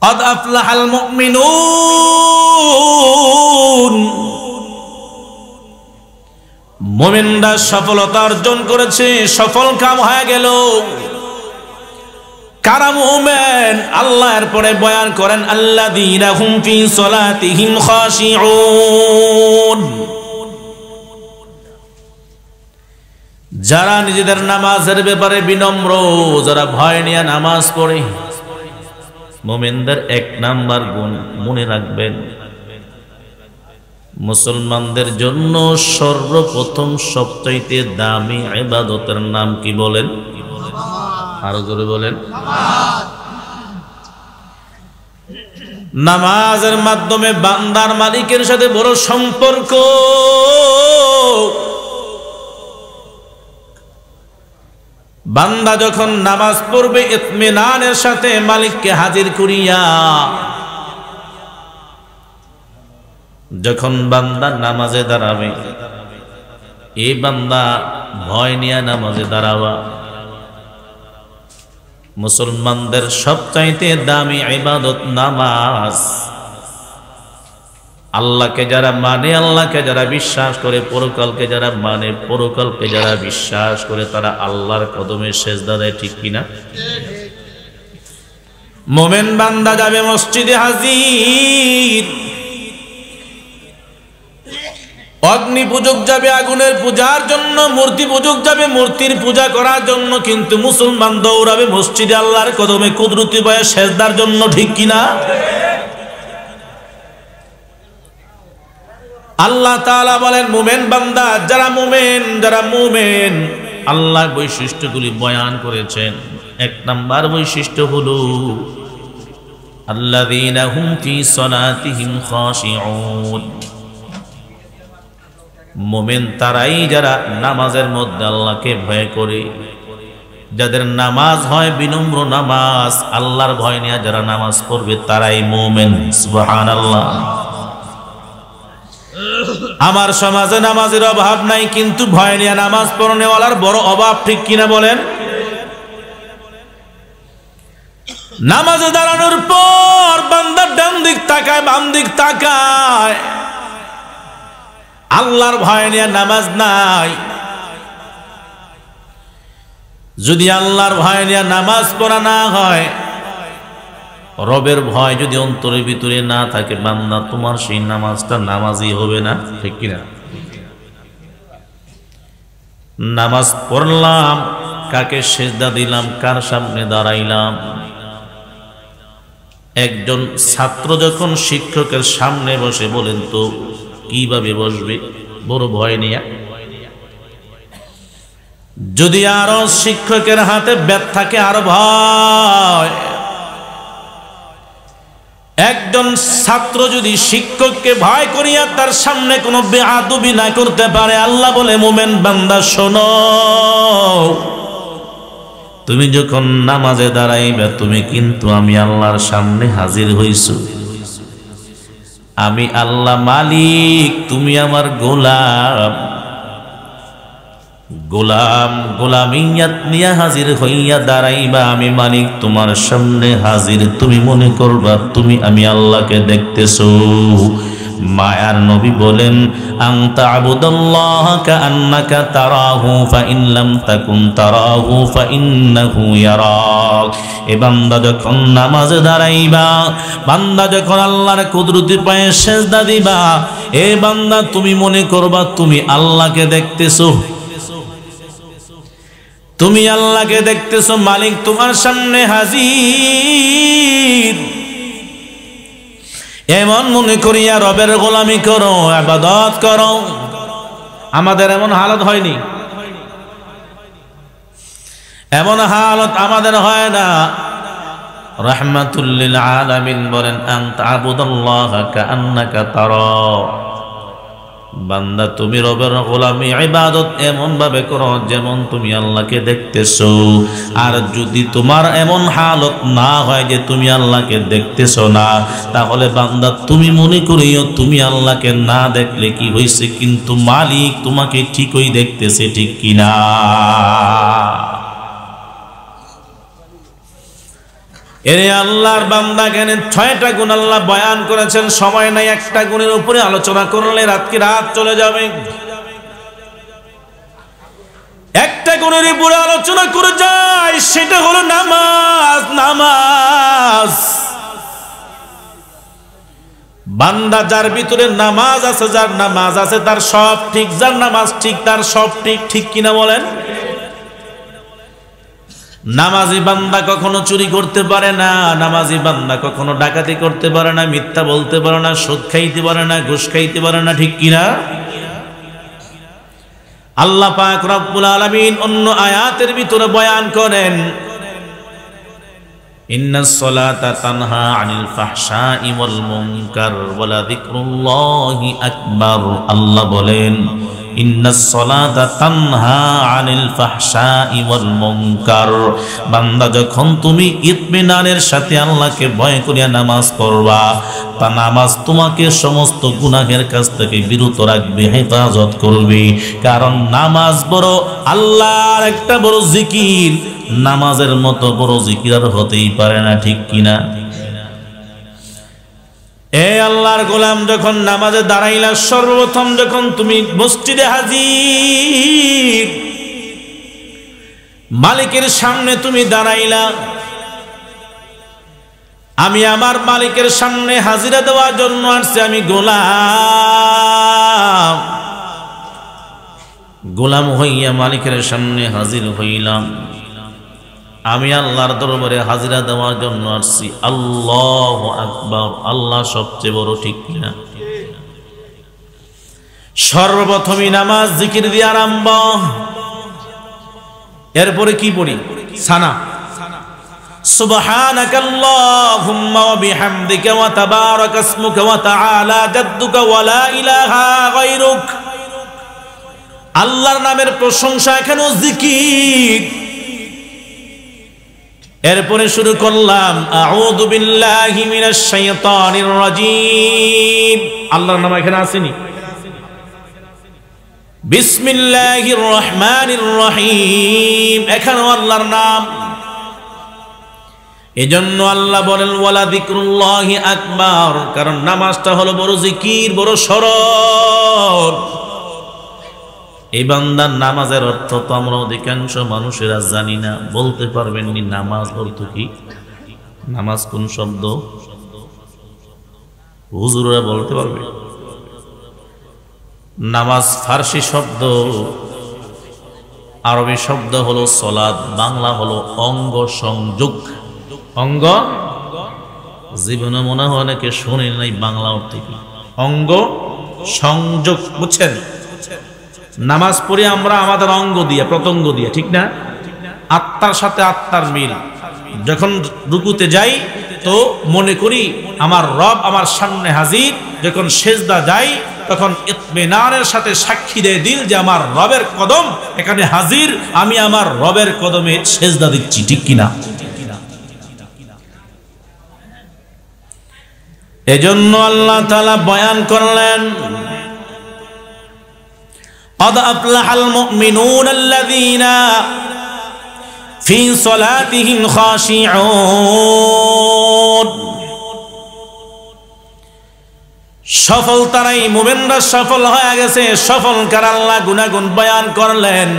কদ আফলাহাল মুমিনুন, মুমিনরা সফলতা অর্জন করেছে, সফল কাম হয়ে গেল। কারা মুমিন? আল্লাহ এরপরে বয়ান করেন আল্লাযীনা হুম ফি সলাতিহিম খাশিউন, যারা নিজেদের নামাজের ব্যাপারে বিনম্র, যারা ভয় নিয়ে নামাজ পড়ে। মুমিনদের এক নাম্বার গুণ মনে রাখবেন, মুসলমানদের জন্য সর্বপ্রথম সবচাইতে দামি ইবাদতের নাম কি বলেন? আরো জোরে বলেন। নামাজের মাধ্যমে বান্দার মালিকের সাথে বড় সম্পর্ক। বান্দা যখন নামাজ পড়বে ইতমিনানের সাথে মালিককে হাজির করিয়া, যখন বান্দা নামাজে দাঁড়াবে, এই বান্দা ভয় নিয়ে নামাজে দাঁড়াবা। মুসলমানদের সবচাইতে দামি ইবাদত নামাজ। আল্লাহকে যারা মানে, আল্লাহকে যারা বিশ্বাস করে, পরকালকে যারা মানে, পরকালকে যারা বিশ্বাস করে, তারা আল্লাহর কদমে সেজদা দেয়, ঠিক কিনা? মোমেন বান্দা যাবে মসজিদে হাজির, অগ্নি পূজক যাবে আগুনের পূজার জন্য, মূর্তি পূজক যাবে মূর্তির পূজা করার জন্য, কিন্তু মুসলমান দৌড়াবে মসজিদে আল্লাহর কদমে কুদরতি বয়ে সেজদার জন্য, ঠিক কিনা? আল্লাহ তাআলা বলেন মুমিন বান্দা, যারা মুমিন আল্লাহর বৈশিষ্ট্যগুলি বয়ান করেছেন। এক নাম্বার বৈশিষ্ট্য হলো আল্লাযীনা হুম ফি সলাতিহিম খাশিউন, মুমিন তারাই যারা নামাজের মধ্যে আল্লাহকে ভয় করে, যাদের নামাজ হয় বিনম্র নামাজ, আল্লাহর ভয় নিয়ে যারা নামাজ পড়বে তারাই মুমিন। সুবহানাল্লাহ। আমার সমাজে নামাজের অভাব নাই, কিন্তু ভয় নিয়ে নামাজ পড়নেওয়ালার বড় অভাব, ঠিক কিনা বলেন? নামাজে দাঁড়ানোর পর বান্দা ডান দিক তাকায়, বাম দিক তাকায়, আল্লাহর ভয় নিয়ে নামাজ নাই। যদি আল্লাহর ভয় নিয়ে নামাজ পড়া না হয়, রবের ভয় যদি অন্তরের ভিতরে না থাকে, বান্দা তোমার সেই নামাজটা নামাজই হবে না, ঠিক কিনা? নামাজ পড়লাম, কাকে সেজদা দিলাম, কার সামনে দাঁড়াইলাম? একজন ছাত্র যখন শিক্ষকের সামনে বসে, বলেন তো কিভাবে বসবে? বড় ভয় নিয়ে। যদি আরো শিক্ষকের হাতে ব্যাট থাকে, আরো ভয়। একজন ছাত্র যদি শিক্ষককে ভয় করিয়া তার সামনে কোনো বেয়াদবি না করতে পারে, আল্লাহ বলে মুমিন বান্দা শোনো, তুমি যখন নামাজে দাঁড়াইবে, তুমি কিন্তু আমি আল্লাহর সামনে হাজির হইছো। আমি আল্লাহ মালিক, তুমি আমার গোলাম। গোলাম গোলামিয়াত নিয়ে হাজির হইয়া দাঁড়াইবা, আমি মালিক তোমার সামনে হাজির। তুমি মনে করবা তুমি আমি আল্লাহকে দেখতেছো। মায়ার নবী বলেন আনতা আবুদাল্লাহ কাআন্নাকা তারাহু ফাইন লাম তাকুন তারাহু ফাইন্নাহু ইয়ারাক। এ বান্দা যখন নামাজে দাঁড়াইবা, বান্দা যখন আল্লাহর কুদরতি পায়ে সেজদা দিবা, এ বান্দা তুমি মনে করবা তুমি আল্লাহকে দেখতেছো। তুমি আল্লাহকে দেখতেছো, মালিক তোমার সামনে হাজির। এমন মনে করিয়া রবের গোলামি করো, ইবাদত করো। আমাদের এমন হালত হয়নি? এমন হালত আমাদের হয় না। রাহমাতুল লিল আলামিন বলেন আনতা আবুদাল্লাহা কাআন্নাকা তারা। বান্দা তুমি রবের গোলামি ইবাদত এমন ভাবে করো যেমন তুমি আল্লাহকে দেখতেছো। আর যদি তোমার এমন হালত না হয় যে তুমি আল্লাহকে দেখতেছো না, তাহলে বান্দা তুমি মনে করিও তুমি আল্লাহকে না দেখলে কি হয়েছে, কিন্তু মালিক তোমাকে ঠিকই দেখতেছে, ঠিক কিনা? এরে আল্লাহর বান্দা, কেন 6টা গুণ আল্লাহ বয়ান করেছেন, সময় নাই একটা গুণের উপরে আলোচনা করলে রাত চলে যাবে। একটা গুণের উপরে আলোচনা করে যায়, সেটা হলো নামাজ। নামাজ বান্দা যার ভিতরে নামাজ আছে, যার নামাজ আছে তার সব ঠিক, যার নামাজ ঠিক তার সব ঠিক। ঠিক কিনা বলেন? নামাজি বান্দা কখনো চুরি করতে পারে না, নামাজি বান্দা কখনো ডাকাতি করতে পারে না, মিথ্যা বলতে পারে না, সুদ খাইতে পারে না, ঘুষ খাইতে পারে না। ঠিক কিনা? আল্লাহ পাক রব্বুল আলামিন অন্য আয়াতের ভিতরে বয়ান করেন, ইন্নাস সালাতা তানহা আনিল ফাহশাই ওয়াল মুনকার ওয়া লাযিকরুল্লাহি আকবার। আল্লাহ বলেন, ইন্নাস সালাতা তানহা আনিল ফাহশাই ওয়াল মুনকার। বান্দা, যখন তুমি ইতমিনানের সাথে আল্লাহকে ভয় করিয়া নামাজ পড়বা, তা নামাজ তোমাকে সমস্ত গুনাহের কাছ থেকে বিরত রাখবে, হেফাজত করবে। কারণ নামাজ বড় আল্লাহর একটা বড় জিকির, নামাজের মতো বড় জিকির আর হতেই পারে না। ঠিক কিনা? এ আল্লাহর গোলাম, যখন নামাজে দাঁড়াইলা, সর্বপ্রথম যখন তুমি মসজিদে হাজির, মালিকের সামনে তুমি দাঁড়াইলা, আমি আমার মালিকের সামনে হাজিরা দেওয়ার জন্য আসছি, আমি গোলাম। গোলাম হইয়া মালিকের সামনে হাজির হইলাম, আমি আল্লাহর দরবারে হাজিরা দেওয়ার জন্য আসছি। আল্লাহু আকবার, আল্লাহ সবচেয়ে বড়। ঠিক কিনা? সর্বপ্রথমই নামাজ জিকির দিয়ে আরম্ভ। এরপরে কি পড়ি? সানা। সুবহানাকাল্লাহুম্মা ওয়া বিহামদিকা ওয়া তাবারাকা ইসমুকা ওয়া তাআলা জাদ্দুকা ওয়া লা ইলাহা গায়রুক। আল্লাহর নামের প্রশংসা, এখানেও জিকির। এরপরে শুরু করলাম, আউযু বিল্লাহি মিনাশ শাইতানির রাজীম। আল্লাহর নাম এখানে আসেনি? বিসমিল্লাহির রহমানির রহিম, এখানেও আল্লাহর নাম। এজন্য আল্লাহ বলেন, ওয়ালা যিকরুল্লাহি আকবার, কারণ নামাজটা হলো বড় জিকির, বড় শরণ। এই বান্দার নামাজের অর্থ তো আমরা অধিকাংশ মানুষেরা জানি না। বলতে পারবেন নি নামাজ অর্থ কি? নামাজ কোন শব্দ? হুজুররা বলতে পারবে? নামাজ ফার্সি শব্দ, আরবি শব্দ হলো সলাত, বাংলা হলো অঙ্গ সংযোগ। অঙ্গ জীবনে মনে হয় অনেকে শুনে নাই বাংলা অর্থ কি। অঙ্গ সংযোগ, বুঝছেন? নামাজ পড়ি আমরা আমাদের অঙ্গ দিয়ে, প্রত্যঙ্গ দিয়ে। ঠিক না? আত্মার সাথে আত্মার মিল। যখন রুকুতে যাই তো মনে করি আমার রব আমার সামনে হাজির। যখন সেজদা যাই তখন ইতমিনানের সাথে সাক্ষী দেয় দিল যে আমার রবের কদম এখানে হাজির, আমি আমার রবের কদমে সেজদা দিচ্ছি। ঠিক কিনা? এজন্য আল্লাহ তাআলা বয়ান করলেন, قد أفلح المؤمنون الذين في صلاتهم خاشعون। সফল তারাই, মুমিনরা সফল হয়ে গেছে। সফল কার? আল্লাহ গুনাগুণ বয়ান করলেন,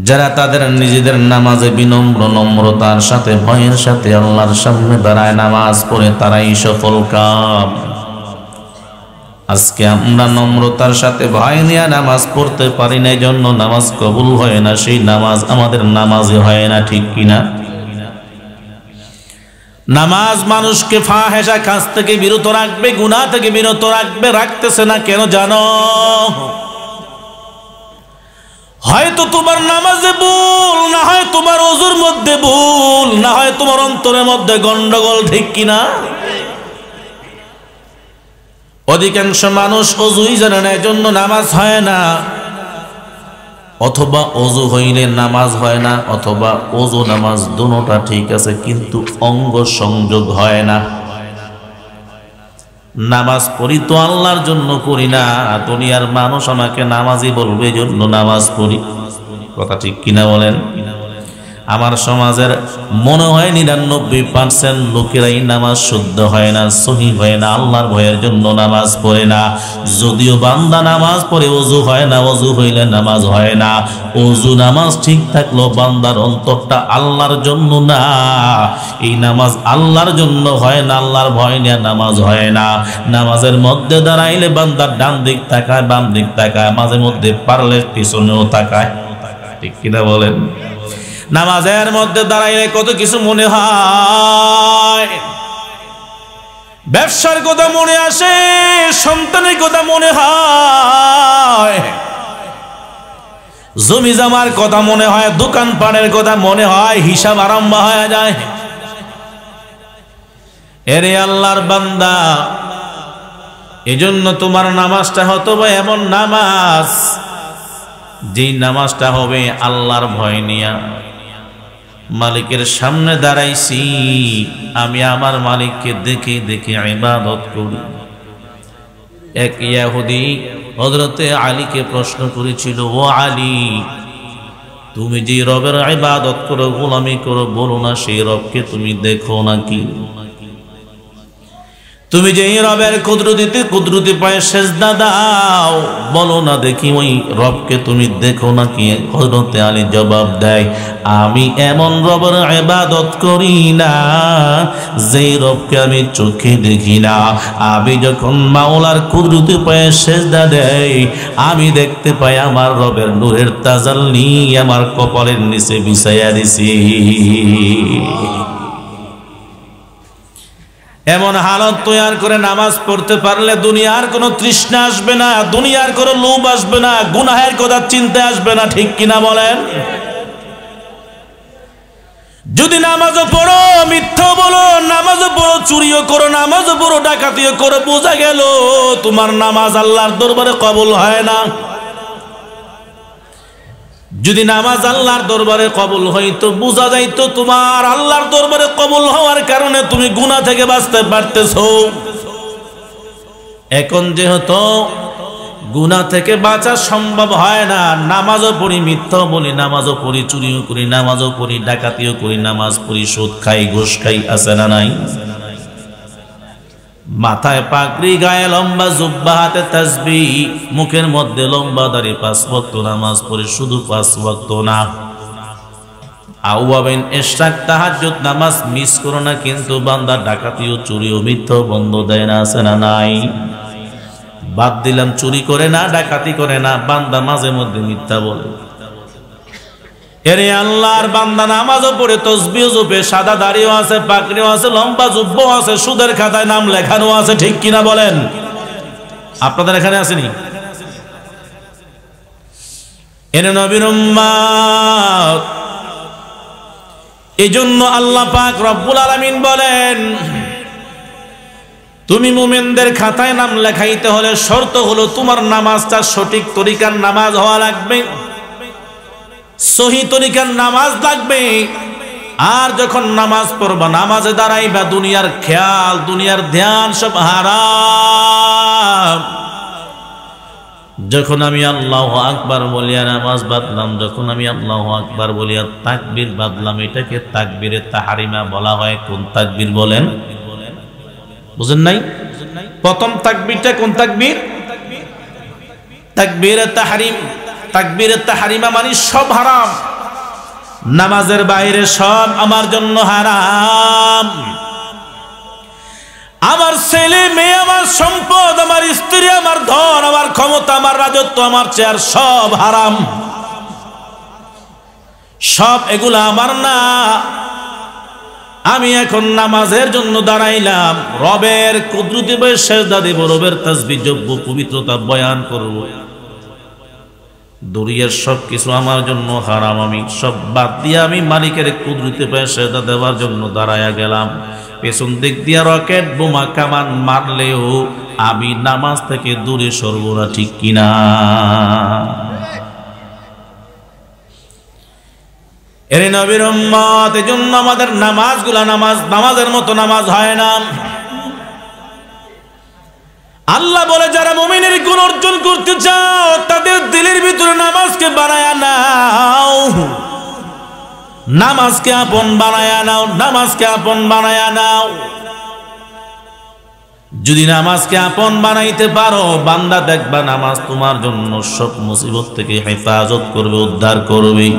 যারা তাদের নিজেদের নামাজে বিনম্র নম্রতার সাথে ভয়ের সাথে আল্লাহর সামনে দাঁড়ায় নামাজ পড়ে, তারাই সফল কাম। আজকে আমরা নম্রতার সাথে ভয় নিয়ে নামাজ পড়তে পারি না, এই জন্য নামাজ কবুল হয় না, সেই নামাজ আমাদের নামাজই হয় না। ঠিক কিনা? নামাজ মানুষকে ফাহেশা কাজ থেকে বিরত রাখবে, গুনাহ থেকে বিরত রাখবে। রাখতেছে না কেন জানো? হয়তো তোমার নামাজে ভুল, না হয় তোমার ওযুর মধ্যে ভুল, না হয় তোমার অন্তরের মধ্যে গন্ডগোল। ঠিক কিনা? অধিকাংশ মানুষ ওযুই জানে না, এজন্য নামাজ হয় না। অথবা ওযু হইলে নামাজ হয় না, অথবা ওযু নামাজ দুটোটা ঠিক আছে কিন্তু অঙ্গ সংযোগ হয় না। নামাজ পড়ি তো আল্লাহর জন্য করি না, দুনিয়ার মানুষ আমাকে নামাজি বলবে, এজন্য নামাজ পড়ি। কথা ঠিক কিনা বলেন? আমার সমাজের মনে হয় 99% লোকেরাই নামাজ শুদ্ধ হয় না, সহি হয় না, আল্লাহর ভয়ের জন্য নামাজ পড়ে না। যদিও বান্দা নামাজ পড়ে ওযু হয় না, ওযু হইলে নামাজ হয় না। ওযু নামাজ ঠিক থাকলো, বান্দার অন্তরটা আল্লাহর জন্য না। এই নামাজ আল্লাহর জন্য হয় না, আল্লাহর ভয় নিয়ে নামাজ হয় না। নামাজের মধ্যে দাঁড়াইলে বান্দার ডান দিক তাকায়, বাম দিক তাকায়, মাঝে মধ্যে পারলে পিছনেও তাকায়, ঠিক কিনা বলেন? নামাজের মধ্যে দাঁড়াইলে কত কিছু মনে হয়, ব্যবসার কথা মনে আসে, সন্তানের কথা মনে হয়, জমি জামার কথা মনে হয়, দোকান পাটের কথা মনে হয়, হিসাব আরম্ভ হয়ে যায়। এরে আল্লাহর বান্দা, এজন্য তোমার নামাজটা হতো বা এমন নামাজ, যেই নামাজটা হবে আল্লাহর ভয় নিয়া। মালিকের সামনে দাঁড়াইছি, আমি আমার মালিককে দেখে দেখে ইবাদত করি। এক ইহুদি হযরতে আলীকে প্রশ্ন করেছিল, ও আলী, তুমি যে রবের ইবাদত করো, গোলামি করো, বলো না সেই রবকে তুমি দেখো নাকি? তুমি যে রবের কুদরতি পায়ে সেজদা দাও, বলো না দেখি ওই রবকে তুমি দেখো নাকি? হযরতে আলী জবাব দেয়, আমি এমন রবের ইবাদত করি না যেই রবকে আমি চোখে দেখি না। আমি যখন মাওলার কুদরতি পায়ে সেজদা দেই, আমি দেখতে পাই আমার রবের নূরের তাজাল্লি আমার কপালের নিচে বিছাইয়া দিছি। এমন হালত তৈয়ার করে নামাজ পড়তে পারলে দুনিয়ার কোনো তৃষ্ণা আসবে না, দুনিয়ার কোনো লোভ আসবে না, গুনাহের কথা চিন্তা আসবে না, ঠিক কিনা বলেন? যদি নামাজও পড়ো, মিথ্যা বলো, নামাজও পড়ো, চুরিও করো, নামাজও পড়ো, ডাকাতিও করো, বোঝা গেল তোমার নামাজ আল্লাহর দরবারে কবুল হয় না। যদি নামাজ আল্লাহর দরবারে কবুল হইতো, বোঝা যাইতো তোমার আল্লাহর দরবারে কবুল হওয়ার কারণে তুমি গুনাহ থেকে বাঁচতে পারতেছো। এখন যেহেতু গুনাহ থেকে বাঁচা সম্ভব হয় না, নামাজও পড়ি, মিথ্যাও বলি, নামাজও পড়ি, চুরিও করি, নামাজও পড়ি, ডাকাতিও করি, নামাজ পড়ি, সুদ খাই, ঘুষ খাই, আছে না নাই? মাথায় পাগড়ি, গায়ে লম্বা জুব্বা, হাতে তাসবিহ, মুখের মধ্যে লম্বা দাড়ি, 5 ওয়াক্ত নামাজ পড়ে, শুধু 5 ওয়াক্ত না, আওয়াবিন ইশরাক তাহাজ্জুদ নামাজ মিস করো না, কিন্তু বান্দা ডাকাতিও চুরিও মিথ্যা বন্ধ দেয় না, আছে না নাই? বাদ দিলাম চুরি করে না, ডাকাতি করে না, বান্দা মাঝে মধ্যে মিথ্যা বলে। এরে আল্লাহর বান্দা নামাজও পড়ে, তাসবিহও জপে, সাদা দাড়িও আছে, পাগড়িও আছে, লম্বা জুব্বাও আছে, সুদের খাতায় নাম লেখানো আছে, ঠিক কিনা বলেন? আপনাদের এখানে আসেনি? এরে নবীর উম্মত, এজন্য আল্লাহ পাক রব্বুল আলামিন বলেন, তুমি মুমিনদের খাতায় নাম লেখাইতে হলে শর্ত হলো তোমার নামাজটা সঠিক তরিকার নামাজ হওয়া লাগবে, সহি তরিকার নামাজ লাগবে। আর যখন নামাজ পড়বা, নামাজে দাঁড়াইবা, দুনিয়ার খেয়াল, দুনিয়ার ধ্যান সব হারাম। যখন আমি আল্লাহু আকবার বলিয়া নামাজ বাঁধলাম, যখন আমি আল্লাহু আকবার বলিয়া তাকবীর বাঁধলাম, এটাকে তাকবীরে তাহরিমা বলা হয়। কোন তাকবীর বলেন? বুঝেন নাই? প্রথম তাকবীরটা কোন তাকবীর? তাকবীরে তাহরিম। তাকবীরে তাহরিমা মানে সব হারাম, নামাজের বাইরে সব আমার জন্য হারাম। আমার ছেলে মেয়ে, আমার সম্পদ, আমার স্ত্রী, আমার ধন, আমার ক্ষমতা, আমার রাজত্ব, আমার চেয়ার, সব হারাম। সব এগুলা আমার না। আমি এখন নামাজের জন্য দাঁড়াইলাম, রবের কুদরতি বয়ে সেজদা দেব, রবের তাসবিহ জপব, পবিত্রতা বয়ান করব। দুনিয়ার সব কিছু আমার জন্য হারাম, আমি সব বাদ দিয়ে আমি মালিকের কুদরতি বয়ে সেজদা দেওয়ার জন্য দাঁড়ায়া গেলাম। পেছন দিক দিয়ে রকেট বোমা কামান মারলেও আমি নামাজ থেকে দূরে সরব না, ঠিক কিনা? এরে নবীর উম্মত, এজন্য আমাদের নামাজগুলা নামাজের মতো নামাজ হয় না। আল্লাহ বলে, যারা মুমিনের গুণ অর্জন করতে চাও, তাদের দিলের ভিতরে নামাজকে বানায়া নাও। নামাজকে আপন বানায়া নাও, নামাজকে আপন বানায়া নাও। যদি নামাজকে আপন বানাইতে পারো বান্দা, দেখবা নামাজ তোমার জন্য সব মুসিবত থেকে হেফাজত করবে, উদ্ধার করবে।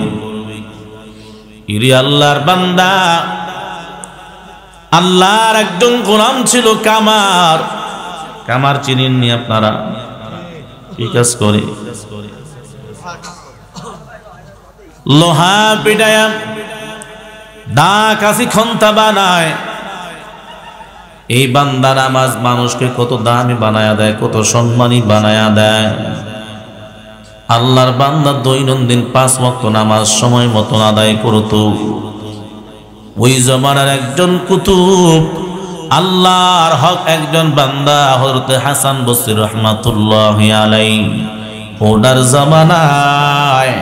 ইরি আল্লাহর বান্দা, আল্লাহর একজন গোলাম ছিল কামার। কামার চিনেননি আপনারা? কি কাজ করে? লোহা পিটায়া দা কাশি খন্তা বানায়। এই বান্দা নামাজ মানুষকে কত দামি বানায়া দেয়, কত সম্মানী বানায়া দেয়। আল্লাহর বান্দা দৈনন্দিন 5 ওয়াক্ত নামাজ সময় মতো আদায় করত। ওই জমানার একজন কুতুব, আল্লাহর হক একজন বান্দা হযরত হাসান বসরি রাহমাতুল্লাহি আলাইহি, ওনার জামানায়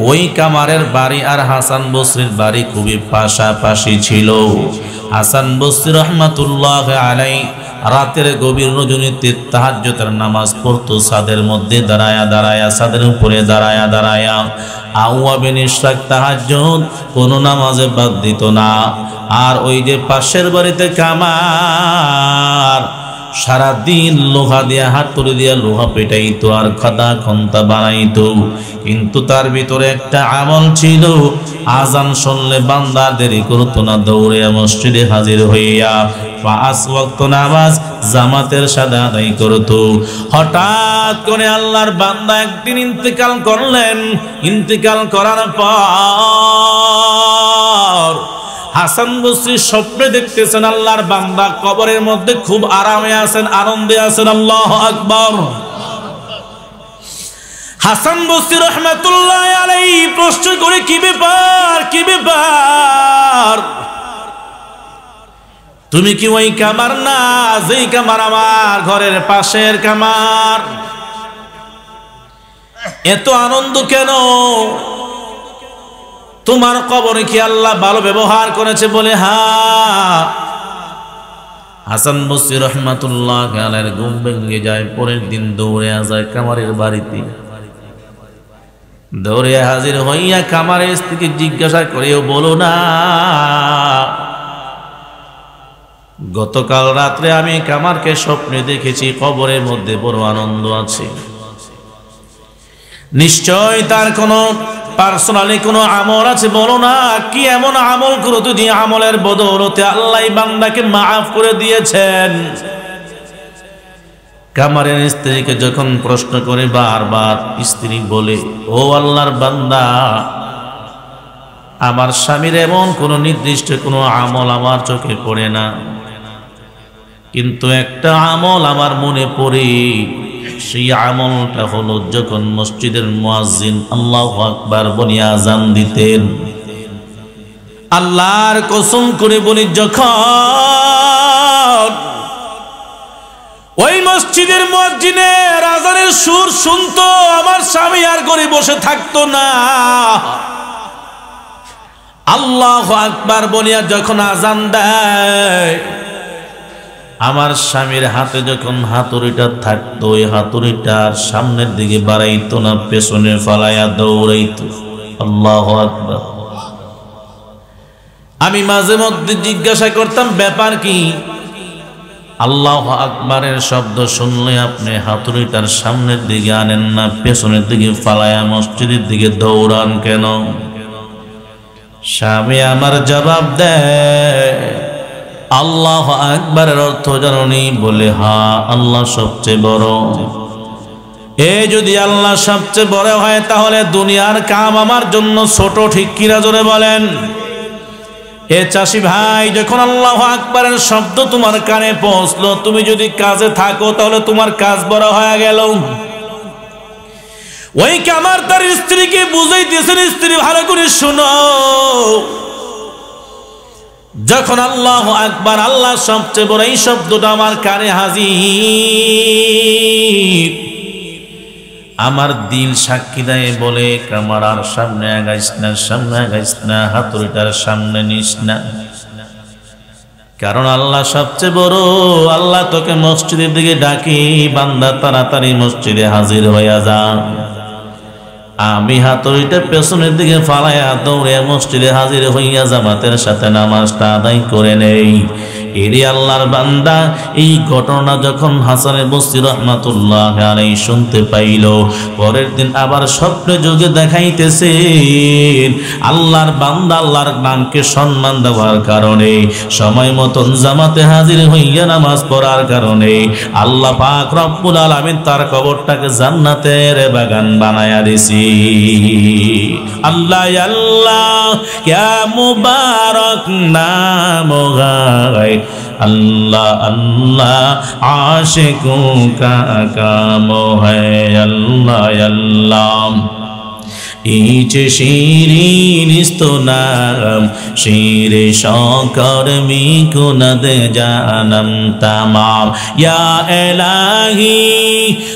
ওই কামারের বাড়ি আর হাসান বসরির বাড়ি খুবই পাশাপাশি ছিল। হাসান বসরি রাহমাতুল্লাহি আলাইহি রাতের গভীর রজনীতে তাহাজ্জুদের নামাজ পড়তো, ছাদের মধ্যে দাঁড়ায়া দাঁড়ায়া, ছাদের উপরে দাঁড়ায়া দাঁড়ায়া আওয়াবিন ইশরাক তাহাজ্জুদ কোন নামাজে বাদ দিত না। আর ওই যে পাশের বাড়িতে কামার সারা দিন লোহা দিয়া, হাতুড়ি দিয়া লোহা পেটাইতো আর খাদা খন্তা বানাইতো, কিন্তু তার ভিতরে একটা আমল ছিল, আজান শুনলে বান্দা দেরি করতো না, দৌড়ে মসজিদে হাজির হইয়া 5 ওয়াক্ত নামাজ জামাতের সাথে আদায় করতো। হঠাৎ করে আল্লাহর বান্দা একদিন ইন্তেকাল করলেন। ইন্তেকাল করার পর হাসান বসরি স্বপ্নে দেখতেছেন আল্লাহর বান্দা কবরের মধ্যে খুব আরামে আছেন, আনন্দে আছেন। আল্লাহু আকবার। হাসান বসরি রাহমাতুল্লাহি আলাইহি প্রশ্ন করে, কি ব্যাপার, কি ব্যাপার? তুমি কি ওই কামার না যেই কামার আমার ঘরের পাশের কামার? এত আনন্দ কেন? তোমার কবরে কি আল্লাহ ভালো ব্যবহার করেছে? বলে হ্যাঁ। হাসান বসরি রাহমাতুল্লাহি আলাইহির ঘুম ভেঙে যায়। পরের দিন দৌড়ে যায় কামারের বাড়িতে। দৌড়ে হাজির হইয়া কামারের স্ত্রীকে জিজ্ঞাসা করেও, বলো না, গতকাল রাত্রে আমি কামারকে স্বপ্নে দেখেছি, কবরের মধ্যে বড় আনন্দ আছে। নিশ্চয় তার কোনো পার্সোনালি কোনো আমল আছে, বলো না কি এমন আমল করতো যে আমলের বদৌলতে আল্লাহ বান্দাকে মাফ করে দিয়েছেন। কামারের স্ত্রীকে যখন প্রশ্ন করে বারবার, স্ত্রী বলে, ও আল্লাহর বান্দা, আমার স্বামীর এমন কোনো নির্দিষ্ট কোনো আমল আমার চোখে পড়ে না, কিন্তু একটা আমল আমার মনে পড়ে। সেই আমলটা হলো যখন মসজিদের মুয়াজ্জিন আল্লাহু আকবার বলে আযান দিতেন, আল্লাহর কসম করে বলি, যখন ওই মসজিদের মুয়াজ্জিনের আযানের সুর শুনতো, আমার স্বামী আর ঘরে বসে থাকতো না। আল্লাহু আকবার বলিয়া যখন আযান দেয়, আমার স্বামীর হাতে যখন হাতুড়িটা থাকতো, ওই হাতুড়িটার সামনের দিকে বাড়াইতো না, পেছনে ফালাইয়া দৌড়াইতো। আল্লাহু আকবার। আমি মাঝে মধ্যে জিজ্ঞাসা করতাম, ব্যাপার কি? আল্লাহু আকবারের শব্দ শুনলে আপনি হাতুড়িটার সামনের দিকে আনেন না, পেছনের দিকে ফালাইয়া মসজিদের দিকে দৌড়ান কেন? স্বামী আমার জবাব দেয়, আল্লাহু আকবারের অর্থ জানি? বলে হ্যাঁ, আল্লাহ সবচেয়ে বড়। যদি আল্লাহ সবচেয়ে বড় হয় তাহলে দুনিয়ার কাম আমার জন্য ছোট, ঠিক কিনা জোরে বলেন? চাষি ভাই, যখন আল্লাহু আকবারের শব্দ তোমার কানে পৌঁছলো, তুমি যদি কাজে থাকো তাহলে তোমার কাজ বড় হয়ে গেল। ওই কামার তার স্ত্রীকে বুঝাইতেছেন, স্ত্রী ভালো করে শোনো, যখন আল্লাহু আকবার, আল্লাহ সবচেয়ে বড়, এই শব্দটা আমার কানে হাজির, আমার দিল সাক্ষী দেয়, বলে কামার আর সামনে আগাইস না, সামনে আগাইস না, হাতুড়িটার সামনে নিস না, কারণ আল্লাহ সবচেয়ে বড়। আল্লাহ তোকে মসজিদের দিকে ডাকি, বান্দা তাড়াতাড়ি মসজিদে হাজির হইয়া যা। আমি হাতুড়িটা পেছনের দিকে ফালাইয়া দৌড়ে মসজিদে হাজির হইয়া জামাতের সাথে নামাজটা আদায় করে নেই। এরে আল্লাহর বান্দা, এই ঘটনা যখন হাসান বসরি রাহমাতুল্লাহ আলাইহি শুনতে পাইল, পরের দিন আবার স্বপ্নে যোগে দেখাইতেছেন আল্লাহর বান্দা আল্লাহর নামকে সম্মান দেওয়ার কারণে, সময় মতন জামাতে হাজির হইয়া নামাজ পড়ার কারণে আল্লাহ পাক রব্বুল আলামিন তার কবরটাকে জান্নাতের বাগান বানায়া দিছি। আল্লাহ আল্লাহ क्या मुबारक नाम है, अल्लाह अल्लाह आशिकों का काम है, अल्लाह अल्लाह इच शीरीन स्तुनाम शीर शौकर मी कुनद जानम तमाम, या इलाही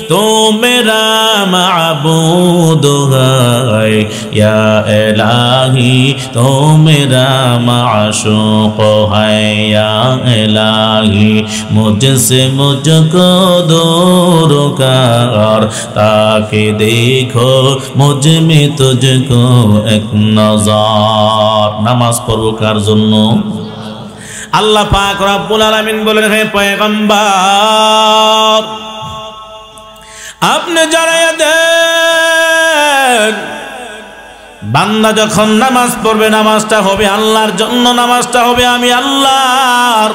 तो मेरा माबूद है, या इलाही तो मेरा माशूक है, या इलाही मुझसे मुझको दूर कर, ताकि देखो मुझ में तुझको एक नजर। নামাজ পড়বো কার জন্য? আল্লাহ পাক রব্বুল আলামিন বলেন, হে পয়গম্বর আপনি জানাইয়া দেন, বান্দা যখন নামাজ পড়বে নামাজটা হবে আল্লাহর জন্য, নামাজটা হবে আমি আল্লাহর।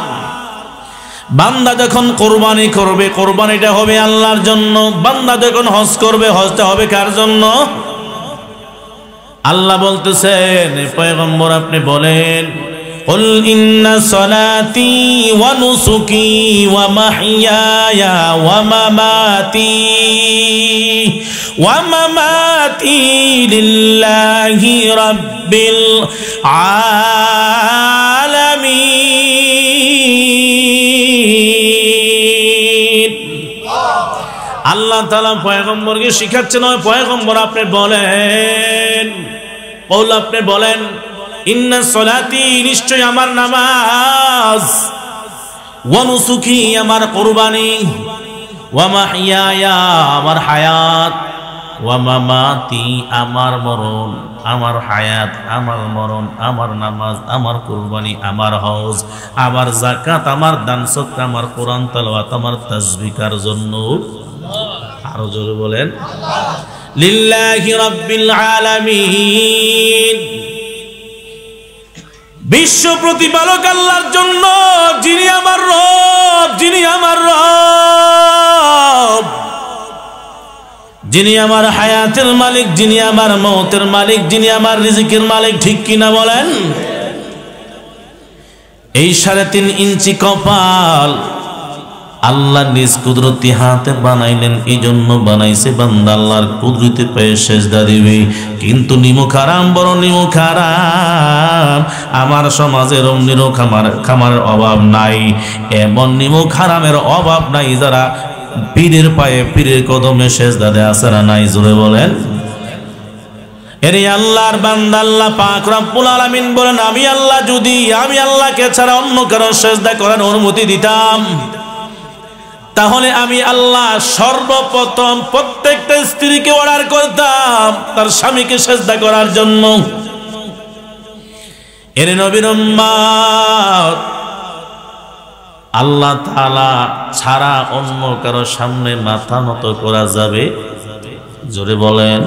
বান্দা যখন কোরবানি করবে কোরবানিটা হবে আল্লাহর জন্য। বান্দা যখন হজ করবে হজটা হবে কার জন্য? আল্লাহ বলতেছেন, পয়গম্বর আপনি বলেন, কুল ইন্না সলাতি ওয়া নুসুকি ওয়া মাহইয়ায়া ওয়া মামাতি লিল্লাহি রাব্বিল আলামিন। আল্লাহ তাআলা পয়গম্বরকে শিখাচ্ছেন, পয়গম্বর আপনি বলেন, কৌল আপনি বলেন, ইন্না সলাতি নিশ্চয় আমার নামাজ, ওয়া নুসুকি আমার কুরবানি, ওয়া মাহইয়ায়া আমার হায়াত, ওয়া মামাতি আমার মরণ, আমার হায়াত আমার মরণ, আমার নামাজ আমার কুরবানি আমার হজ আমার যাকাত আমার দান সদকা আমার কোরআন তেলাওয়াত আমার তাসবিহ কার জন্য? আরো জোরে বলেন, লিল্লাহি রাব্বিল আলামিন। বিশ্ব প্রতিপালক আল্লাহর জন্য, যিনি আমার রব, যিনি আমার রব, যিনি আমার হায়াতের মালিক, যিনি আমার মওতের মালিক, যিনি আমার রিজিকের মালিক। ঠিক কিনা বলেন? এই 3.5 ইঞ্চি কপাল আল্লাহ নিজ কুদরতি হাতে বানাইলেন, এই জন্য বানাইছে বান্দা আল্লাহর কুদরতি পেয়ে সেজদা দিবে। কিন্তু নিমুখ হারাম, বড় নিমুখ হারাম। আমার সমাজের নিমুখ খামারের অভাব নাই, এমন নিমুখ হারামের অভাব নাই যারা পীরের পায়ে পীরের কদমে সেজদা দেয়, আছে না নাই? জোরে বলেন। এরে আল্লাহর বান্দা আল্লাহ পাক রব্বুল আলামিন বলেন, আমি আল্লাহ যদি আমি আল্লাহকে ছাড়া অন্য কারো সেজদা করার অনুমতি দিতাম, তাহলে আমি আল্লাহ সর্বপ্রথম প্রত্যেকটা স্ত্রীকে অর্ডার করতাম তার স্বামীকে সেজদা করার জন্য। এর নবীর উম্মত, আল্লাহ তাআলা ছাড়া অন্য কারো সামনে মাথা নত করা যাবে? জোরে বলেন।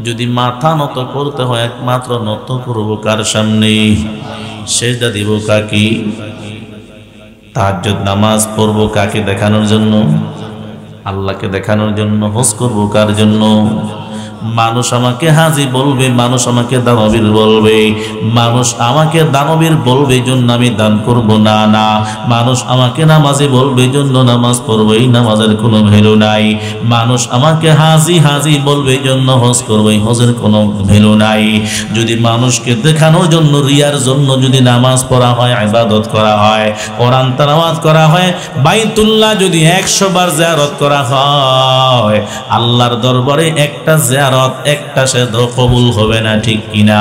যদি মাথা নত করতে হয় একমাত্র নত করব কার সামনে? সেজদা দিব কাকে? তাহাজ্জুদ নামাজ পড়ব কাকে দেখানোর জন্য? আল্লাহকে দেখানোর জন্য। হজ করব কার জন্য? মানুষ আমাকে হাজি বলবে, মানুষ আমাকে দানবীর বলবে, মানুষ আমাকে দানবীর বলবে জন্য আমি দান করব না, না। মানুষ আমাকে নামাজি বলবে জন্য নামাজ পড়ব, এই নামাজের কোনো ভ্যালু নাই। মানুষ আমাকে হাজি হাজি বলবে জন্য হজ করব, এই হজের কোনো ভ্যালু নাই। যদি মানুষকে দেখানোর জন্য, রিয়ার জন্য যদি নামাজ পড়া হয়, ইবাদত করা হয়, কোরআন তেলাওয়াত করা হয়, বাইতুল্লাহ যদি 100 বার জিয়ারত করা হয়, আল্লাহর দরবারে একটা জিয়ারত একটা সেদ্ধ কবুল হবে না। ঠিক কিনা?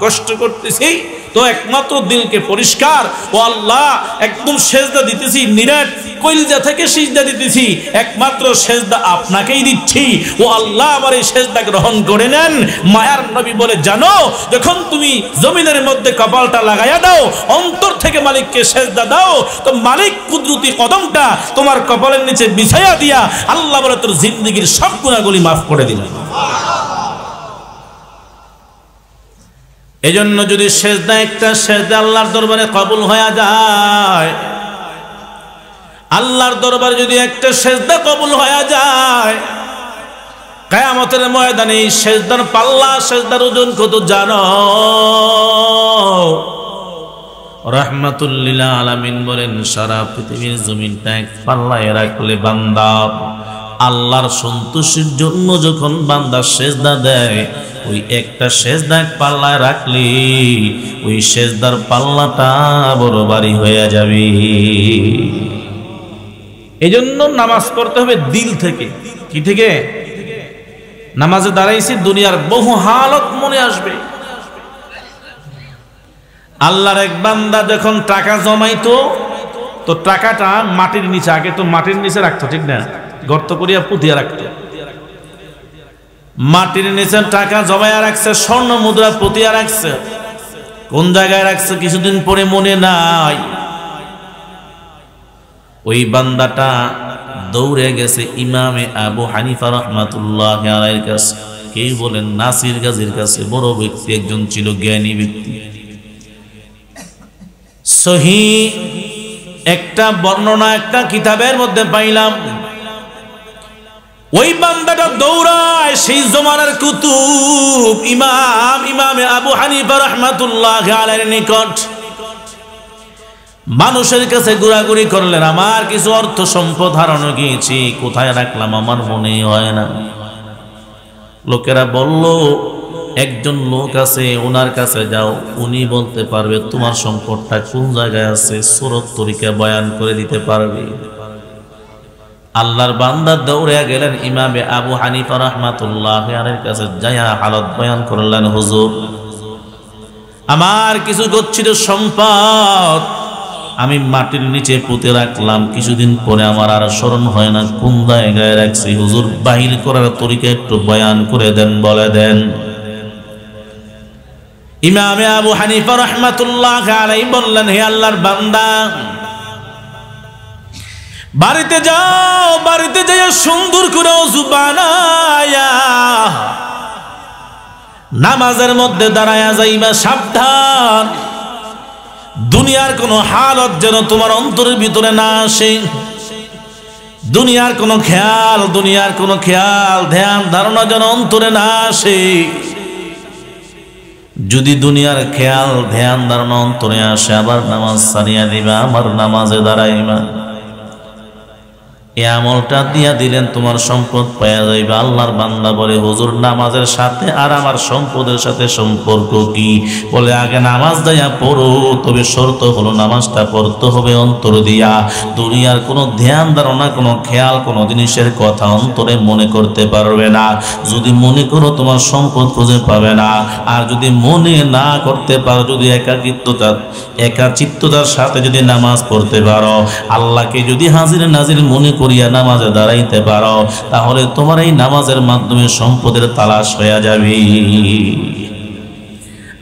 কষ্ট করতেছি তো একমাত্র দিলকে পরিষ্কার ও আল্লাহ একদম সেজদা দিতেছি, নিরাট কলিজা থেকে সিজদা দিতেছি, একমাত্র সেজদা আপনাকেই দিচ্ছি। ও আল্লাহ আমার এই সেজদা গ্রহণ করে নেন। মায়ার নবী বলে, জানো যখন তুমি জমিনের মধ্যে কপালটা লাগাইয়া দাও, অন্তর থেকে মালিককে সেজদা দাও, তো মালিক কুদরতি কদমটা তোমার কপালের নিচে বিছাইয়া দিয়া আল্লাহ বলে তোর জিন্দেগীর সব গুনাহগুলি মাফ করে দিলেন। এজন্য যদি সেজদা একটা সেজদা আল্লাহর দরবারে কবুল হয়ে যায়, আল্লাহর দরবারে যদি একটা সেজদা কবুল হয়ে যায়, কিয়ামতের ময়দানে এই সেজদার পাল্লা, সেজদার ওজন কত জানো? রাহমাতুল লিল আলামিন বলেন, সারা পৃথিবীর জমিনটা এক পাল্লায় রাখলে বান্দা আল্লাহর সন্তুষ্টির জন্য যখন বান্দা সেজদা দেয়, ওই একটা সেজদা এক পাল্লায় রাখলি ওই সেজদার পাল্লাটা বড় ভারী হয়ে যাবে। এজন্য নামাজ পড়তে হবে দিল থেকে। কি থেকে? নামাজে দাঁড়াইছি, দুনিয়ার বহু হালত মনে আসবে। আল্লাহর এক বান্দা যখন টাকা জমাইতো, তো টাকাটা মাটির নিচে, আগে তো মাটির নিচে রাখতো, ঠিক না? গর্ত করিয়া পুঁতিয়া রাখতো। মাটির নিচে টাকা জমাইয়া রাখছে, স্বর্ণ মুদ্রা পুঁতিয়া রাখছে। কোন জায়গায় রাখছে কিছুদিন পরে মনে নাই। ওই বান্দাটা দৌড়ে গেছে ইমামে আবু হানিফা রাহমাতুল্লাহ আলাইহির কাছে। কেউ বলেন নাসির গাজীর কাছে। বড় ব্যক্তি একজন ছিল, জ্ঞানী ব্যক্তি। সহিহ একটা বর্ণনা একটা কিতাবের মধ্যে পাইলাম, ওই বান্দাটা দৌড়ায় সেই জমানার কুতুব ইমামে আবু হানিফা রাহমাতুল্লাহ আলাইহির নিকট। মানুষের কাছে ঘোরাঘুরি করলেন, আমার কিছু অর্থ সম্পদ হারানো গিয়েছি, কোথায় রাখলাম আমার মনে হয় না। লোকেরা বলল, একজন লোক আছে, ওনার কাছে যাও, উনি বলতে পারবে তোমার সম্পদটা কোন জায়গায় আছে, সূরত তরিকা বয়ান করে দিতে পারবে। আল্লাহর বান্দা দৌড়ে গেলেন ইমামে আবু হানিফা রাহমাতুল্লাহ আলাইহির কাছে, যায়া হালত বয়ান করলেন, হুজুর আমার কিছু গচ্ছিত সম্পদ আমি মাটির নিচে পুঁতে রাখলাম, কিছুদিন পরে আমার আর স্মরণ হয় না কোন জায়গায় রাখছি। হুজুর বাহির করার তরিকা একটু বয়ান করে দেন, বলে দেন। ইমামে আবু হানিফা রাহমাতুল্লাহ আলাইহি বললেন, হে আল্লাহর বান্দা, বাড়িতে যাও, বাড়িতে যাও সুন্দর করে ওযু বানায়া নামাজের মধ্যে দাঁড়ায়া যাইবা। সাবধান, দুনিয়ার কোন হালত যেন তোমার অন্তরের ভিতরে না আসে। দুনিয়ার কোন খেয়াল ধ্যান ধারণা যেন অন্তরে না আসে। যদি দুনিয়ার খেয়াল ধ্যান ধারণা অন্তরে আসে, আবার নামাজ ছাড়িয়া দিবা, আমার নামাজে দাঁড়াইবা। এই আমলটা দিয়া দিলেন, তোমার সম্পদ পাওয়া যাইবে। আল্লাহর বান্দা বলে, হুজুর নামাজের সাথে আর আমার সম্পদের সাথে সম্পর্ক কি? বলে, আগে নামাজ দাইয়া পড়ো, তবে শর্ত হলো নামাজটা পড়তে হবে অন্তর দিয়া। দুনিয়ার কোনো ধ্যান ধারণা, কোনো খেয়াল, কোনো জিনিসের কথা অন্তরে মনে করতে পারবে না। যদি মনে করো তোমার সম্পদ খুঁজে পাবে না। আর যদি মনে না করতে পারো, যদি একাচিত্ততার সাথে যদি নামাজ পড়তে পারো, আল্লাহকে যদি হাজির নাজির মনে করিয়া নামাজে দাঁড়াইতে পারো, তাহলে তোমার এই নামাজের মাধ্যমে সম্পদের তালাশ হয়ে যাবে।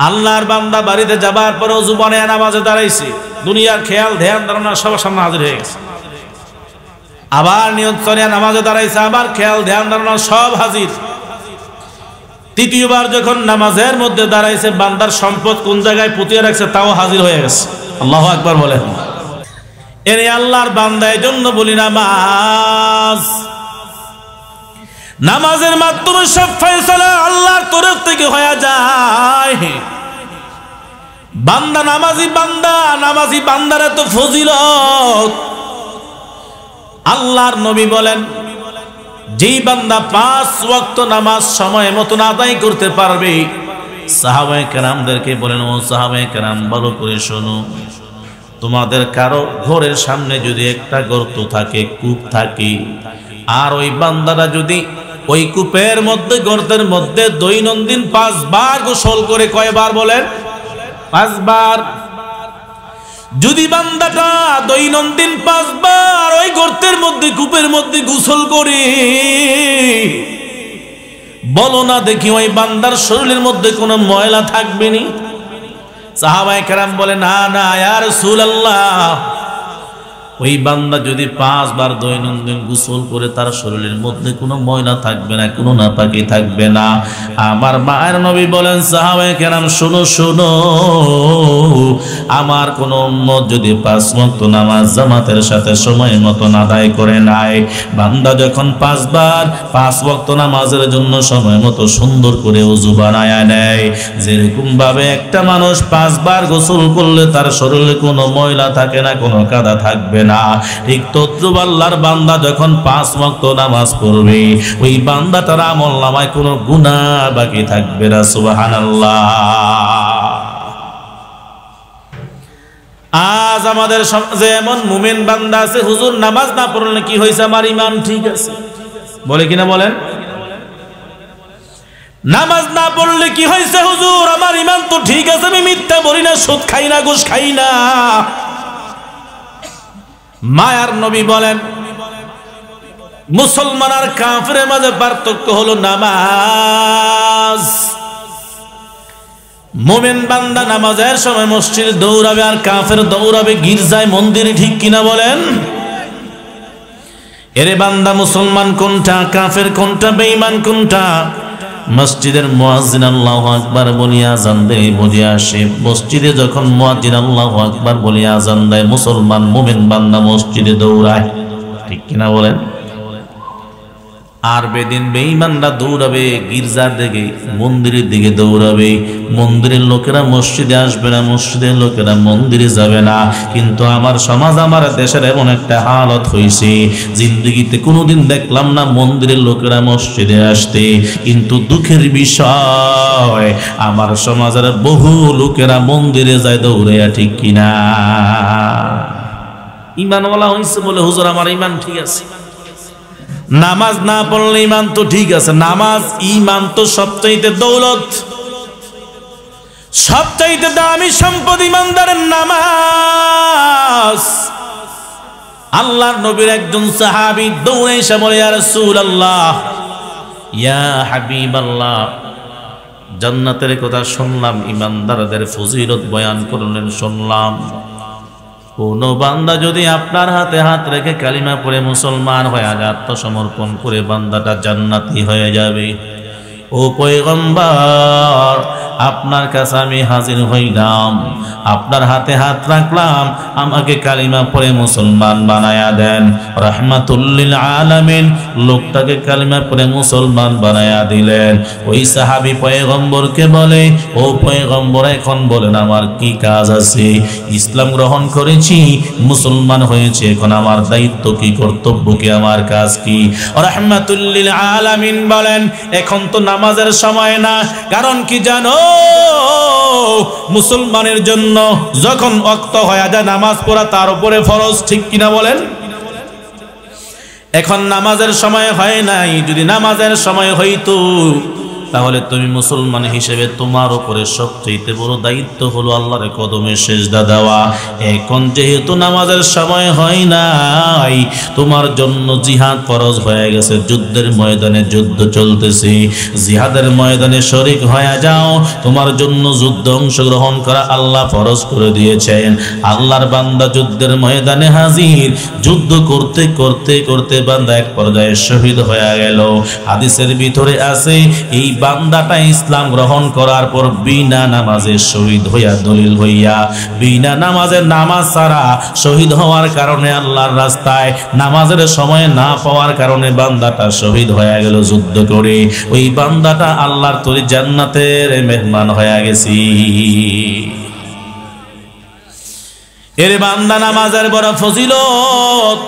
আল্লাহর বান্দা বাড়িতে যাবার পরে ওযু বানায়া নামাজে দাঁড়াইছে, দুনিয়ার খেয়াল ধ্যান ধারণা সবার সামনে হাজির হয়ে গেছে। আবার নিয়ত করিয়া নামাজে দাঁড়াইছে, আবার খেয়াল ধ্যান ধারণা সব হাজির। তৃতীয়বার যখন নামাজের মধ্যে দাঁড়াইছে, বান্দার সম্পদ কোন জায়গায় পুঁতিয়ে রাখছে তাও হাজির হয়ে গেছে। আল্লাহু আকবার বলেন। এরে আল্লাহর বান্দা, এজন্য বলি নামাজের মাধ্যমে সব ফয়সালা আল্লাহর তরফ থেকে হয়ে যায়। নামাজি বান্দার এত ফজিলত। আল্লাহর নবী বলেন, যেই বান্দা 5 ওয়াক্ত নামাজ সময় মতন আদায় করতে পারবে, সাহাবায়ে কেরামদেরকে বলেন, ও সাহাবায়ে কেরাম ভালো করে শোনো, তোমাদের কারো ঘরের সামনে যদি একটা গর্ত থাকে, কূপ থাকে, আর ওই বান্দারা যদি ওই কূপের মধ্যে গর্তের মধ্যে দৈনন্দিন 5 বার গোসল করে, কয়বার বলেন? 5 বার। যদি বান্দাটা দৈনন্দিন 5 বার ওই গর্তের মধ্যে কূপের মধ্যে গোসল করে, বলো না দেখি ওই বান্দার শরীরের মধ্যে কোনো ময়লা থাকবে নি? সাহাবায়ে কেরাম বলে, না না ইয়া রাসূলুল্লাহ, ওই বান্দা যদি 5 বার দৈনন্দিন গোসল করে তার শরীরের মধ্যে কোনো ময়লা থাকবে না, কোনো নাপাকি থাকবে না। আমার মায়ের নবী বলেন, সাহাবায়ে কেরাম শোনো শোনো, আমার কোন উম্মত যদি 5 ওয়াক্ত নামাজ জামাতের সাথে সময় মতো আদায় করে নাই, বান্দা যখন 5 বার 5 ওয়াক্ত নামাজের জন্য সময় মতো সুন্দর করে ওযু বানায় নেয়, যেরকম ভাবে একটা মানুষ 5 বার গোসল করলে তার শরীরে কোনো ময়লা থাকে না, কোনো কাদা থাকবে না, ঠিক তদ্রুপ আল্লাহর বান্দা যখন 5 ওয়াক্ত নামাজ পড়বে, ওই বান্দাটার আমলনামায় কোনো গুনাহ বাকি থাকবে না। সুবহানাল্লাহ। আজ আমাদের সমাজে এমন মুমিন বান্দা আছে, হুজুর নামাজ না পড়লে কি হয়েছে, আমার ঈমান ঠিক আছে, বলে কিনা বলেন? নামাজ না পড়লে কি হয়েছে হুজুর, আমার ঈমান তো ঠিক আছে, আমি মিথ্যা বলি না, সুদ খাই না, ঘুষ খাই না। মায়ার নবী বলেন, মুসলমান আর কাফেরের মাঝে পার্থক্য হলো নামাজ। মুমিন বান্দা নামাজের সময় মসজিদে দৌড়াবে, আর কাফের দৌড়াবে গির্জায় মন্দিরে, ঠিক কিনা বলেন? এরে বান্দা, মুসলমান কোনটা, কাফের কোনটা, বেঈমান কোনটা? মসজিদের মুয়াজ্জিন আল্লাহু আকবার বলিয়া আযান দেয়, বুঝে আসে মসজিদে যখন মুয়াজ্জিন আল্লাহু আকবার বলিয়া আযান দেয়, মুসলমান মুমিন বান্দা মসজিদে দৌড়ায়, ঠিক কিনা বলেন? আর বেদিন বেঈমানরা দৌড়াবে গির্জার দিকে, মন্দিরের দিকে দৌড়াবে। মন্দিরের লোকেরা মসজিদে আসবে না, মসজিদের লোকেরা মন্দিরে যাবে না। কিন্তু আমার সমাজ, আমার দেশের এমন একটা হালত হয়েছে, জিন্দগিতে কোনোদিন দেখলাম না মন্দিরের লোকেরা মসজিদে আসতে। কিন্তু দুঃখের বিষয়, আমার সমাজের বহু লোকেরা মন্দিরে যায় দৌড়াইয়া, ঠিক কিনা? ঈমানওয়ালা হয়েছে বলে হুজুর আমার ঈমান ঠিক আছে। নামাজ না পড়লে ঈমান তো ঠিক আছে, নামাজ ঈমান তো সবচাইতে দৌলত, সবচাইতে দামি সম্পদ ঈমানদারের নামাজ। আল্লাহর নবীর একজন সাহাবী দৌড়ে এসে বলে, ইয়া রাসূলুল্লাহ, ইয়া হাবিবাল্লাহ, জান্নাতের কথা শুনলাম, ঈমানদারদের ফজিলত বয়ান করলেন শুনলাম, কোন বান্দা যদি আপনার হাতে হাত রেখে কালিমা পড়ে মুসলমান হয়ে আত্মসমর্পণ করে, বান্দাটা জান্নাতি হয়ে যাবে। ও পয়গম্বর, আপনার কাছে আমি হাজির হইলাম, আপনার হাতে হাত রাখলাম, আমাকে কালিমা পড়ে মুসলমান বানায়া দেন। রাহমাতুল্লিল আলামিন, লোকটাকে কালিমা পড়ে মুসলমান বানায়া দিলেন। ওই সাহাবী পয়গম্বরকে বলে, ও পয়গম্বর, এখন বলেন আমার কি কাজ আছে? ইসলাম গ্রহণ করেছি, মুসলমান হয়েছে, এখন আমার দায়িত্ব কি, কর্তব্য কি, আমার কাজ কি? রাহমাতুল্লিল আলামিন বলেন, এখন তো নামাজের সময় না, কারণ কি জানো, মুসলমানের জন্য যখন ওয়াক্ত হয়ে যায় নামাজ পড়া তার উপরে ফরজ, ঠিক কিনা বলেন? এখন নামাজের সময় হয় নাই, যদি নামাজের সময় হইতো তাহলে তুমি মুসলমান হিসেবে তোমার উপরে সবচেয়ে বড় দায়িত্ব হলো আল্লাহর কদমে সেজদা দেওয়া। এখন যেহেতু নামাজের সময় হয় নাই, তোমার জন্য জিহাদ ফরজ হয়ে গেছে, যুদ্ধের ময়দানে যুদ্ধ চলতেছে, জিহাদের ময়দানে শরীক হয়ে যাও, তোমার জন্য যুদ্ধ অংশগ্রহণ করা আল্লাহ ফরজ করে দিয়েছেন। আল্লাহর বান্দা যুদ্ধের ময়দানে হাজির, যুদ্ধ করতে করতে করতে বান্দা এক পর্যায়ে শহীদ হয়ে গেল। হাদিসের ভিতরে আছে, এই বান্দাটা ইসলাম গ্রহণ করার পর বিনা নামাজে শহীদ হইয়া, দলিল হইয়া, বিনা নামাজে, নামাজ ছাড়া শহীদ হওয়ার কারণে, আল্লাহর রাস্তায় নামাজের সময় না পাওয়ার কারণে বান্দাটা শহীদ হয়ে গেল যুদ্ধ করে। ওই বান্দাটা আল্লাহর তৈরি জান্নাতের মেহমান হয়ে গেছি। এর বান্দা নামাজের বড় ফজিলত।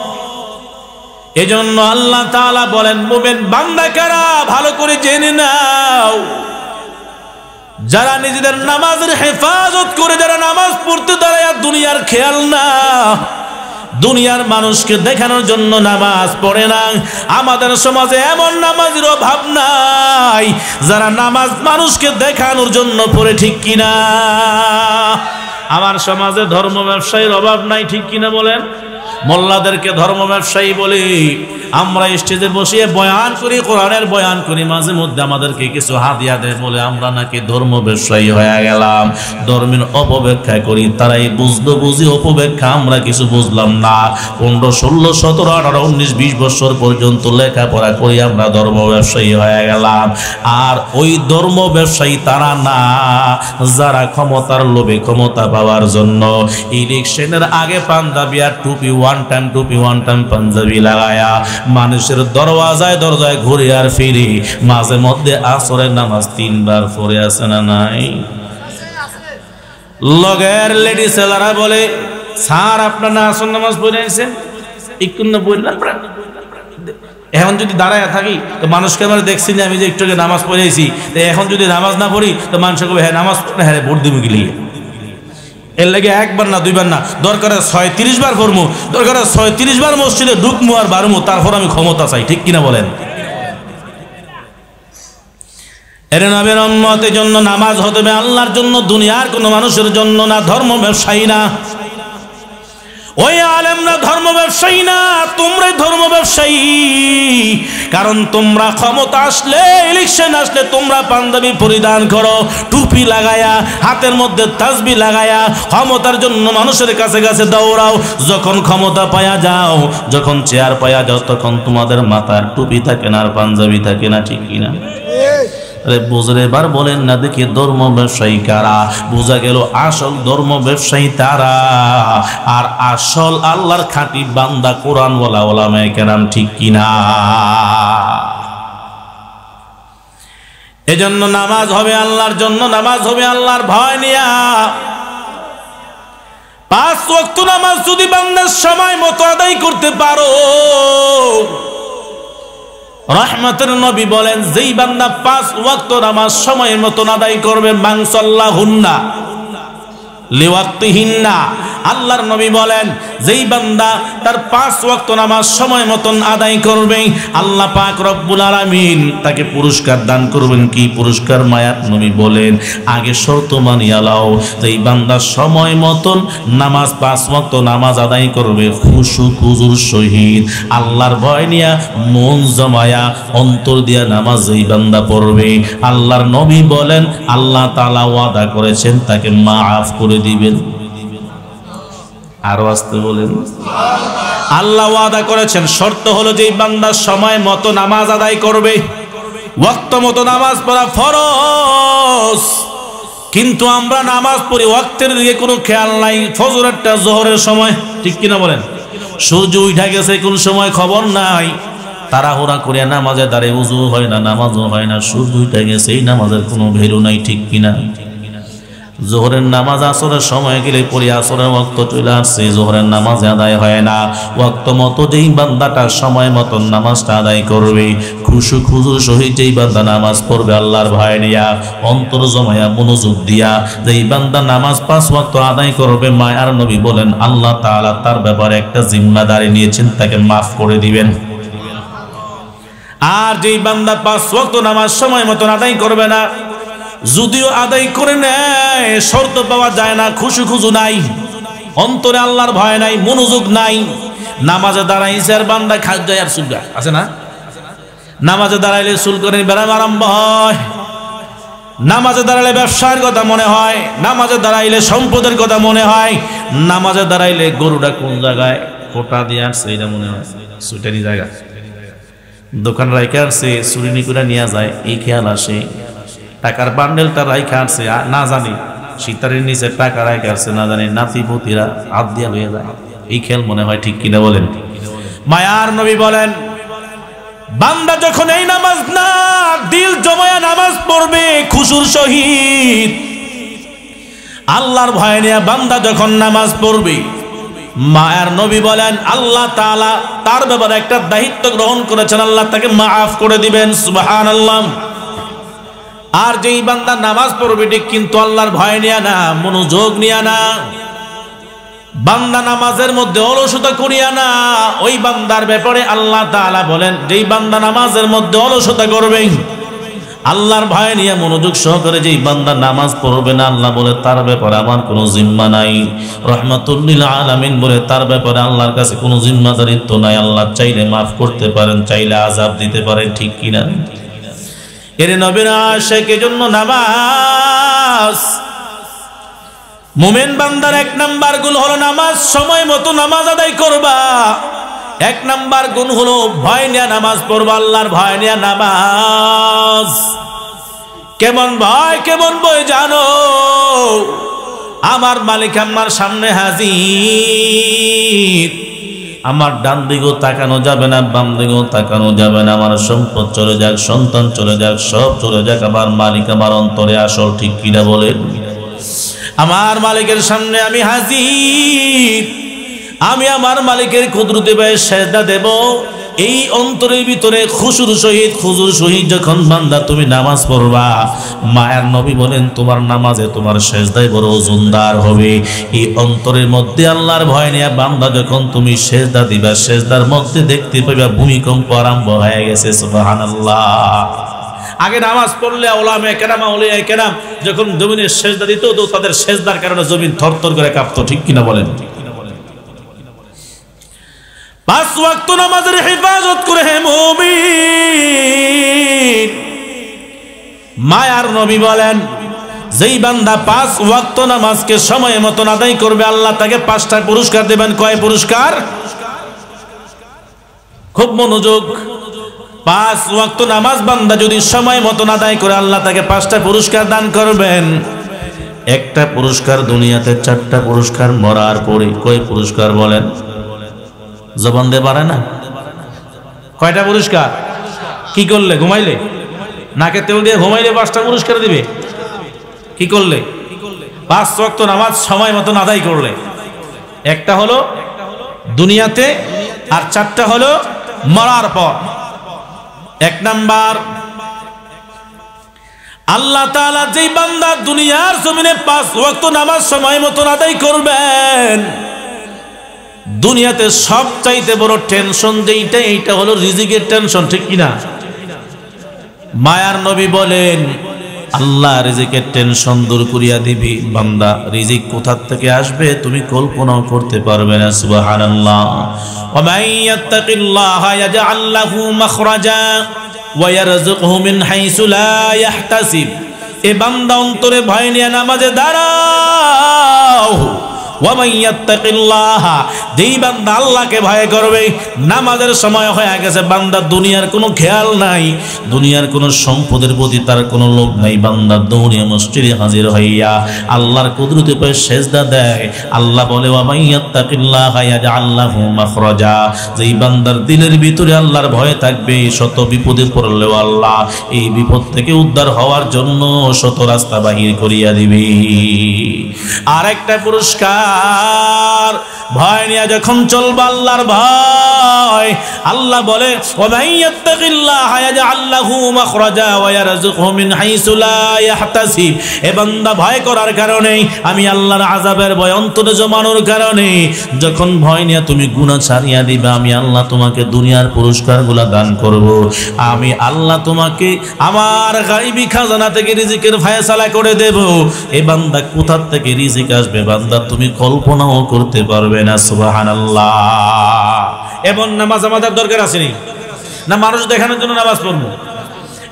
এজন্য আল্লাহ তাআলা বলেন, মুমিন বান্দা কারা ভালো করে জেনে নাও। যারা নিজেদের নামাজের হেফাজত করে, যারা নামাজ পড়তে দাঁড়ায় দুনিয়ার খেয়াল না, দুনিয়ার মানুষকে দেখানোর জন্য নামাজ পড়ে না। আমাদের সমাজে এমন নামাজের অভাব নাই যারা নামাজ মানুষকে দেখানোর জন্য পড়ে, ঠিক কিনা? আমার সমাজে ধর্ম ব্যবসায়ীর অভাব নাই, ঠিক কিনা বলেন? মোল্লাদেরকে ধর্ম ব্যবসায়ী বলি। আমরা স্টেজে বসিয়ে বয়ান করি, কোরআনের বয়ান করি, মাঝে মধ্যে আমাদেরকে কিছু হাদিয়া দেয় বলে আমরা নাকি ধর্ম ব্যবসায়ী হয়ে গেলাম। ধর্মের অপব্যাখ্যা করি, তারাই বুঝলো বুঝি অপব্যাখ্যা, আমরা কিছু বুঝলাম না। 15, 16, 17, 18, 19, 20 বছর পর্যন্ত লেখাপড়া করি আমরা ধর্ম ব্যবসায়ী হয়ে গেলাম। আর ওই ধর্ম ব্যবসায়ী তারা না যারা ক্ষমতার লোভে, ক্ষমতা পাওয়ার জন্য ইলেকশনের আগে পাঞ্জাবি আর টুপি, ওয়ান টাইম টুপি, ওয়ান টাইম পাঞ্জাবি লাগায়া মানুষের দরওয়াজায় দরজায় ঘুরে আর ফিরি, মাঝে মধ্যে আসরের নামাজ 3 বার পড়ে আছে না নাই? লগের লেডি সেলারা বলে, স্যার আপনার না আসর নামাজ পড়ে আছেন, একটু না পড়লেন। এখন যদি দাঁড়ায় থাকি তো মানুষকে আমার দেখছি না আমি যে একটু নামাজ পড়েছি, এখন যদি নামাজ না পড়ি তো মানুষ কবে হ্যাঁ নামাজ পড়ে, হ্যাঁ ভোট দিবি গেলিয়ে। এর লাগে 1 বার না 2 বার না, দরকার 36 বার করবো, দরকার 36 বার মসজিদে ঢুকমু আর বারমু, তারপর আমি ক্ষমতা চাই, ঠিক কিনা বলেন? এর নবীর উম্মতের জন্য নামাজ হতে হবে আল্লাহর জন্য, দুনিয়ার কোনো মানুষের জন্য না, ধর্ম ব্যবসায়ী না। ওই আলেমরা ধর্ম ব্যবসায়ী না, তোমরাই ধর্ম ব্যবসায়ী। কারণ তোমরা ক্ষমতা আসলে, ইলেকশন আসলে তোমরা পাঞ্জাবি পরিধান করো, টুপি লাগায়া, হাতের মধ্যে তাসবি লাগায়া ক্ষমতার জন্য মানুষের কাছে কাছে দৌড়াও। যখন ক্ষমতা পায়া যাও, যখন চেয়ার পায়া যাও, তখন তোমাদের মাথার টুপি থাকে না আর পাঞ্জাবি থাকে না, ঠিক কিনা? বুঝলে এবার বলেন না দেখি ধর্ম ব্যবসায়ী কারা? বোঝা গেল আসল ধর্ম ব্যবসায়ী তারা, আর আসল আল্লাহর খাঁটি বান্দা কোরআন ওয়ালা ওলামায়ে কেরাম, ঠিক কিনা? এজন্য নামাজ হবে আল্লাহর জন্য, নামাজ হবে আল্লাহর ভয় নিয়া। 5 ওয়াক্ত নামাজ যদি বান্দার সময় মতো আদায় করতে পারো, রহমতের নবী বলেন যেই বান্দা 5 ওয়াক্ত নামাজ সময়ের মতো আদায় করবে, মান সাল্লাহুন্না লিওয়াক্তিহিন্না, আল্লাহর নবী বলেন যেই বান্দা তার 5 ওয়াক্ত নামাজ সময় মতন আদায় করবে, আল্লাহ পাক রব্বুল আলামিন তাকে পুরস্কার দান করবেন। কি পুরস্কার? মায়াত নবী বলেন আগে শর্ত মানিয়া লাও, যেই বান্দা সময় মতন নামাজ 5 ওয়াক্ত নামাজ আদায় করবে খুশু খুজুর সহিত, আল্লাহর ভয় নিয়া, মন জমায়া, অন্তর দিয়া নামাজ যেই বান্দা পড়বে, আল্লাহর নবী বলেন আল্লাহ তাআলা ওয়াদা করেছেন তাকে মাফ করে দিবেন। আরো আসতে বলেন, আল্লাহ ওয়াদা করেছেন, শর্ত হলো যে বান্দা সময় মতো নামাজ আদায় করবে। ওয়াক্ত মতো নামাজ পড়া ফরজ, কিন্তু আমরা নামাজ পড়ি ওয়াক্তের দিকে কোনো খেয়াল নাই। ফজরেরটা জোহরের সময়, ঠিক কিনা বলেন? সূর্য উঠা গেছে কোন সময় খবর নাই, তাড়াহুড়া করিয়া নামাজে দাঁড়িয়ে উযু হয় না, নামাজও হয় না, সূর্য উঠা গেছে, এই নামাজের কোনো ভ্যালু নাই, ঠিক কিনা? জোহরের নামাজ আসরের সময় গেলে পড়ি, আসরের ওয়াক্ত চলে আসছে, জোহরের নামাজ আদায় হয় না। ওয়াক্ত মতো যেই বান্দাটা সময় মতন নামাজটা আদায় করবে, খুশু খুজুর সহিত যেই বান্দা নামাজ পড়বে আল্লাহর ভয় নিয়া, অন্তর জমায়া, মনোযোগ দিয়া যেই বান্দা নামাজ 5 ওয়াক্ত আদায় করবে, মায়ার নবী বলেন আল্লাহ তাআলা তার ব্যাপারে একটা জিম্মাদারি নিয়েছেন, তাকে মাফ করে দিবেন। আর যেই বান্দা 5 ওয়াক্ত নামাজ সময় মতন আদায় করবে না, যদিও আদায় করে নেয়, শর্ত পাওয়া যায় না, খুশু খুজু নাই, অন্তরে আল্লাহর ভয় নাই, মনোযোগ নাই, নামাজে দাঁড়াইছে আর বান্দা খাদ্যায় আর চুলকা আছে না, নামাজে দাঁড়াইলে চুলকানির ব্যায়াম আরম্ভ হয়, নামাজে দাঁড়াইলে ব্যবসার কথা মনে হয়, নামাজে দাঁড়াইলে সম্পদের কথা মনে হয়, নামাজে দাঁড়াইলে গরুটা কোন জায়গায় কোটা দিয়ে আসছে এটা মনে হয়, সুইটারি জায়গা, দোকান রাইখা আসছে, চুরিনি করে নিয়ে যায় এই খেয়াল আসে, টাকার বান্ডেলটা রাইখা আসছে না জানি, সীতারের নিচে টাকা রাইখা আসছে না জানি, নাতি পুতিরা হাত দিয়া লয়ে যায়, এই খেয়াল মনে হয়, ঠিক কিনা বলেন? মায়ার নবী বলেন বান্দা যখন এই নামাজ না দিল জমায়া নামাজ পড়বে খুশুর সহিত, আল্লাহর ভয় নিয়ে বান্দা যখন নামাজ পড়বে, মায়ার নবী বলেন আল্লাহ তাআলা তার ব্যাপারে একটা দায়িত্ব গ্রহণ করেছেন, আল্লাহ তাকে মাফ করে দিবেন। সুবহানাল্লাহ। আর যেই বান্দা নামাজ পড়বে ঠিক কিন্তু আল্লাহর ভয় নিয়ে না, মনোযোগ নিয়ে না, বান্দা নামাজের মধ্যে অলসতা করিয়া না। ওই বান্দার ব্যাপারে আল্লাহ তাআলা বলেন, যেই বান্দা নামাজের মধ্যে অলসতা করবে, আল্লাহর ভয় নিয়ে মনোযোগ সহকারে যেই বান্দা নামাজ পড়বে না, আল্লাহ বলে তার ব্যাপারে আমার কোনো জিম্মা নাই। রহমাতুল লিল আলামিন বলে তার ব্যাপারে আল্লাহর কাছে কোনো জিম্মাদারিত্ব নাই। আল্লাহ চাইলে মাফ করতে পারেন, চাইলে আযাব দিতে পারেন, ঠিক কিনা? এর নবীর আশিকের জন্য নামাজ, মুমিন বান্দার এক নাম্বার গুণ হলো নামাজ সময় মতো নামাজ আদায় করবা। এক নাম্বার গুণ হলো ভয় নিয়ে নামাজ পড়বা, আল্লাহর ভয় নিয়ে নামাজ। কেমন ভয়, কেমন ভয় জানো? আমার মালিক আমার সামনে হাজির, আমার ডান দিকেও তাকানো যাবে না, বাম দিকেও তাকানো যাবে না। আমার সম্পদ চলে যাক, সন্তান চলে যাক, সব চলে যাক, আমার মালিক আমার অন্তরে আসল, ঠিক কিনা বলেন? আমার মালিকের সামনে আমি হাজির, আমি আমার মালিকের কুদরতে পায়ে সেজদা দেব। এই অন্তরের ভিতরে খুশুর সহিত যখন বান্দা তুমি নামাজ পড়বা, মায়ার নবী বলেন তোমার নামাজে তোমার সেজদায় বড় ওজনদার হবে। এই অন্তরের মধ্যে আল্লাহর ভয় নিয়ে বান্দা যখন তুমি সেজদা দিবা, সেজদার মধ্যে দেখতে পাইবা ভূমিকম্প আরম্ভ হয়ে গেছে। সুবহানাল্লাহ। আগে নামাজ পড়লে ওলামে কেরাম আউলিয়া কেরাম যখন জমিনে সেজদা দিত, তো তাদের সেজদার কারণে জমিন থরথর করে কাঁপতো, ঠিক কিনা বলেন? 5 ওয়াক্ত নামাজের হেফাজত করে হে মুমিন, মায়ার নবী বলেন যেই বান্দা 5 ওয়াক্ত নামাজকে সময় মতো আদায় করবে, আল্লাহ তাকে 5টা পুরস্কার দেবেন। কয় পুরস্কার? খুব মনোযোগ। 5 ওয়াক্ত নামাজ বান্দা যদি সময় মতো আদায় করে, আল্লাহ তাকে 5টা পুরস্কার দান করবেন। একটা পুরস্কার দুনিয়াতে, 4টা পুরস্কার মরার পরে। কয় পুরস্কার বলেন? জবান দিয়ে পারে না? কয়টা পুরস্কার? কি করলে? ঘুমাইলে? নাকে তেল দিয়ে ঘুমাইলে 5টা পুরস্কার দিবে। কি করলে? 5 ওয়াক্ত নামাজ সময় মতো আদায় করলে। একটা হলো দুনিয়াতে, আর 4টা হলো মরার পর। 1 নাম্বার, আল্লাহ তাআলা যেই বান্দা দুনিয়ার জমিনে 5 ওয়াক্ত নামাজ সময় মতো আদায় করবেন, দুনিয়াতে সবচাইতে বড় টেনশন যেইটা, এইটা হলো রিজিকের টেনশন, ঠিক কিনা? মায়ার নবী বলেন আল্লাহ রিজিকের টেনশন দূর করিয়া দিবি। বান্দা রিজিক কোথা থেকে আসবে তুমি কল্পনাও করতে পারবে না। সুবহানাল্লাহ। ওয়া মান ইয়াত্তাকিল্লাহা ইয়াজআল লাহু মাখরাজা ওয়া ইয়ারযুকহু মিন হাইসু লা ইয়াহতাসিব। এ বান্দা অন্তরে ভয় নিয়ে নামাজে দাঁড়াও। ওয়া মান ইয়াত্তাকিল্লাহা, যেই বান্দা আল্লাহকে ভয় করবে, নামাজের সময় হয়ে গেছে, বান্দা দুনিয়ার কোনো খেয়াল নাই, দুনিয়ার কোনো সম্পদের প্রতি তার কোনো লোভ নাই, বান্দা দৌড়িয়ে মসজিদে হাজির হইয়া আল্লাহর কুদরতে পায়ে সেজদা দেয়। আল্লাহ বলে ওয়া মান ইয়াত্তাকিল্লাহা ইয়াজআল লাহু মাখরাজা, যেই বান্দার দিলের ভিতরে আল্লাহর ভয় থাকবে, শত বিপদে পড়লেও আল্লাহ এই বিপদ থেকে উদ্ধার হওয়ার জন্য শত রাস্তা বাহির করিয়া দিবে। আরেকটা পুরস্কার, ভয় নিয়ে যখন চলবা, আল্লাহর ভয়, আল্লাহ বলে ওয়া মান ইয়াত্তাকিল্লাহা ইয়াজআল লাহু মাখরাজা ওয়া ইয়ারযুকহু মিন হাইসু লা ইয়াহতাসিব। এ বান্দা ভয় করার কারণে, আমি আল্লাহর আযাবের ভয় অন্তরে জমানোর কারণে, যখন ভয় নিয়ে তুমি গুনাহ ছাড়িয়া দিবা, আমি আল্লাহ তোমাকে দুনিয়ার পুরস্কারগুলো দান করব। আমি আল্লাহ তোমাকে আমার গায়বী খাজানা থেকে রিজিকের ফয়সালা করে দেব। এ বান্দা কোথা থেকে রিজিক আসবে বান্দা তুমি কল্পনাও করতে পারবে না। সুবহানাল্লাহ। এমন নামাজ আমাদের দরকার আছে না? মানুষ দেখানোর জন্য নামাজ পড়বো?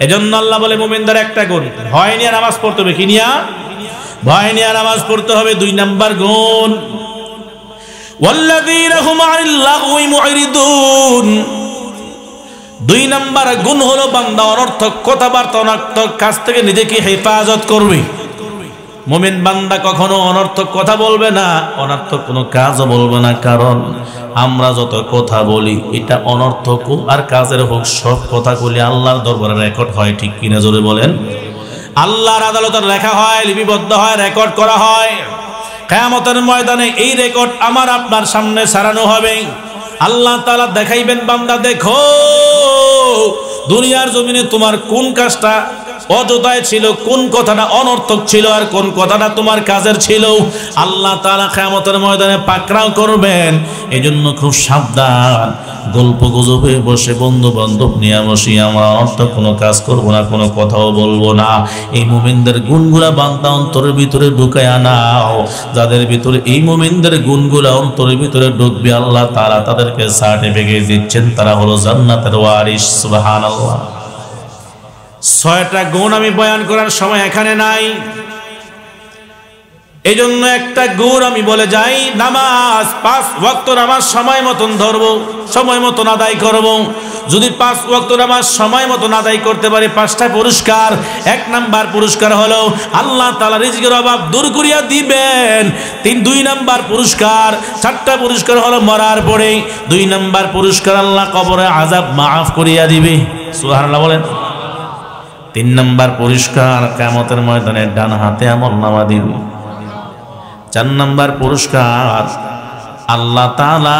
এজন্য আল্লাহ বলে মুমিনদের একটা গুণ, ভয় নিয়ে নামাজ পড়তে হবে। কি নিয়া? ভয় নিয়ে নামাজ পড়তে হবে। 2 নাম্বার গুণ, ওয়াল্লাযীনা হুম আনিল লাগওয়ি মু'রিদুন। 2 নাম্বার গুণ হলো বান্দা অনর্থক কথাবার্তা, অনর্থক কাজ থেকে নিজেকে হেফাজত করবে। মুমিন বান্দা কখনো অনর্থক কথা বলবে না, অনর্থক কোনো কাজও বলবে না। কারণ আমরা যত কথা বলি, এটা অনর্থক আর কাজের হোক, সব কথাগুলি আল্লাহর দরবারে রেকর্ড হয়, ঠিক কিনা জোরে বলেন? আল্লাহর আদালতে লেখা হয়, লিপিবদ্ধ হয়, রেকর্ড করা হয়। কিয়ামতের ময়দানে এই রেকর্ড আমার আপনার সামনে সারানো হবে। আল্লাহ তাআলা দেখাইবেন, বান্দা দেখো দুনিয়ার জমিনে তোমার কোন কাজটা অযথায় ছিল, কোন কথাটা অনর্থক ছিল আর কোন কথাটা তোমার কাজের ছিল, আল্লাহ তাআলা কিয়ামতের ময়দানে পাকড়াও করবেন। এজন্য খুব সাবধান। গল্প গুজবে বসে বন্ধু বান্ধব নিয়ে বসি আমরা অর্থ কোনো কাজ করব না, কোনো কথাও বলবো না। এই মুমিনদের গুণগুলা বান্দা অন্তরের ভিতরে ঢুকায়া নাও। যাদের ভিতরে এই মুমিনদের গুণগুলা অন্তরের ভিতরে ঢুকবে, আল্লাহ তাআলা তাদেরকে সার্টিফিকেট দিচ্ছেন, তারা হলো জান্নাতের ওয়ারিস। সুবহানাল্লাহ। 6টা গুণ আমি বয়ান করার সময় এখানে নাই, এই জন্য একটা গুণ আমি বলে যাই। নামাজ, 5 ওয়াক্ত নামাজ সময় মতন ধরবো, সময় মতন আদায় করব। যদি 5 ওয়াক্ত নামাজ সময় মতন আদায় করতে পারি 5টা পুরস্কার। 1 নাম্বার পুরস্কার হলো আল্লাহ তাআলা রিজিকের অভাব দূর করিয়া দিবেন। 2 নাম্বার পুরস্কার, 4টা পুরস্কার হলো মরার পরে। 2 নাম্বার পুরস্কার আল্লাহ কবরে আযাব মাফ করিয়া দিবে। সুবহানাল্লাহ বলেন। 3 নাম্বার পুরস্কার কিয়ামতের ময়দানে ডান হাতে আমলনামা দিবে। 4 নাম্বার পুরস্কার আল্লাহ তাআলা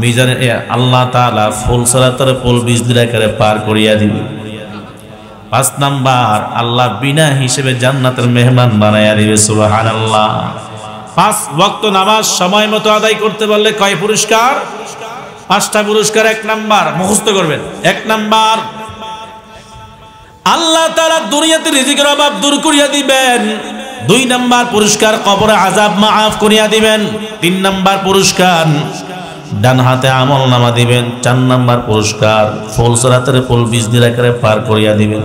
মিজানে আল্লাহ তাআলা ফুল সালাতের ফুল বিজলির আকারে পার করিয়া দিবে। 5 নাম্বার আল্লাহ বিনা হিসেবে জান্নাতের মেহমান বানাইয়া দিবে। সুবহানাল্লাহ। 5 ওয়াক্ত নামাজ সময় মতো আদায় করতে পারলে কয় পুরস্কার? 5টা পুরস্কার। 1 নাম্বার মুখস্থ করবেন। 1 নাম্বার আল্লাহ তাআলা দুনিয়াতে রিজিকের অভাব দূর করিয়া দিবেন। 2 নাম্বার পুরস্কার কবরে আযাব মাফ করিয়া দিবেন। 3 নাম্বার পুরস্কার ডান হাতে আমলনামা দিবেন। 4 নাম্বার পুরস্কার ফুল সালাতের ফুল বিজলির আকারে পার করিয়া দিবেন।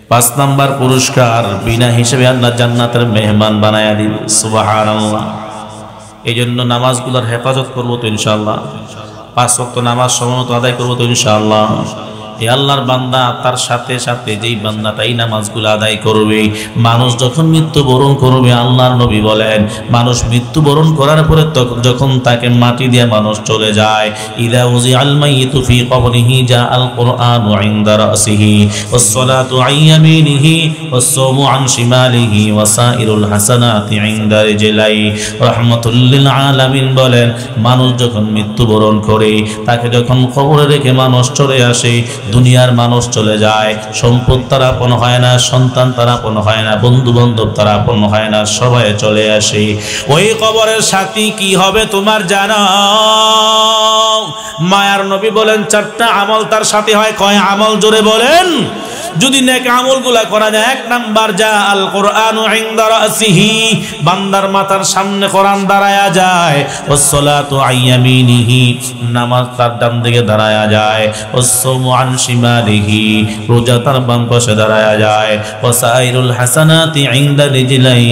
5 নাম্বার পুরস্কার বিনা হিসেবে আল্লাহ জান্নাতের মেহমান বানায়া দিবে। সুবহানাল্লাহ। এই জন্য নামাজগুলোর হেফাজত করবো তো ইনশাআল্লাহ। 5 ওয়াক্ত নামাজ সময়মতো আদায় করবো তো ইনশাআল্লাহ। এই আল্লাহর বান্দা তার সাথে সাথে যেই বান্দাটাই নামাজগুলো আদায় করবে, মানুষ যখন মৃত্যুবরণ করবে, আল্লাহর নবী বলেন মানুষ মৃত্যুবরণ করার পরে যখন তাকে মাটি দিয়ে মানুষ চলে যায়, ইদা উযিআল মাইয়িতু ফি কবরিহি জাআল কুরআনু ইনদা রাসিহি ওয়াস সালাতু আন ইয়ামিনিহি ওয়াস সাওমু আন শিমালিহি ওয়া সাইরুল হাসানাতি ইনদা রিজলাই। রাহমাতুল লিল আলামিন বলেন মানুষ যখন মৃত্যুবরণ করে, তাকে যখন কবরে রেখে মানুষ চলে আসে, দুনিয়ার মানুষ চলে যায়, সম্পদ তার আপন হয় না, সন্তান তার আপন হয় না, বন্ধু বান্ধব তার আপন হয় না, সবাই চলে আসে। ওই কবরের সাথী কি হবে তোমার জানো? মায়ার নবী বলেন 4টা আমল তার সাথে হয়। কয় আমল? জোরে বলেন। যদি নেক আমলগুলা করা যায়, 1 নাম্বার যা আল কোরআনু ইনদা রাসিহি, বান্দার মাথার সামনে কোরআন দাঁড়ায়া যায়। ওয়াস সালাতু আইয়ামিনিহি, নামাজ তার ডান দিকে দাঁড়ায়া যায়। ওয়াস সাওমু আন শিমালিহি, রোজা তার বাম পাশে দাঁড়ায়া যায়। ওয়াসাইরুল হাসানাতি ইনদা রিজলাই,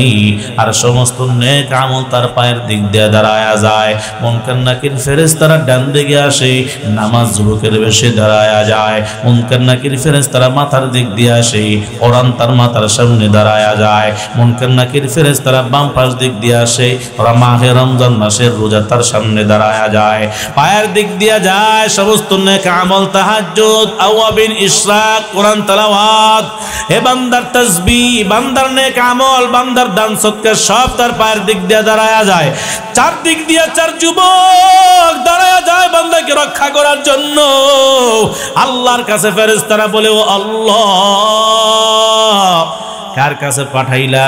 আর সমস্ত নেক আমল তার পায়ের দিক দিয়ে দাঁড়ায়া যায়। মুনকার নাকির ফেরেশতারা ডান দিকে আসে, নামাজ যুবকের বেশে দাঁড়ায়া যায়। মুনকার নাকির ফেরেশতারা মাথার দিক দিয়ে আসে, কোরআন তার মাথার সামনে দাঁড়ায়া যায়। মুনকার নাকির ফেরেশতারা বাম পাশ দিক দিয়ে আসে, ওরা মাহে রমজান মাসের রোজা তার সামনে দাঁড়ায়া যায়। পায়ের দিক দিয়ে যায় সমস্ত নেক আমল, তাহাজ্জুদ, আওয়াবিন, ইশরাক, কোরআন তেলাওয়াত, হে বান্দার তাসবিহ, বান্দার নেক আমল, বান্দার দান সদকা সব তার পায়ের দিক দিয়ে দাঁড়ায়া যায়। 4 দিক দিয়ে 4 যুবক দাঁড়ায়া যায় বান্দাকে রক্ষা করার জন্য। আল্লাহর কাছে ফেরেশতারা বলে, ও আল্লাহ, কার কাছে পাঠাইলা?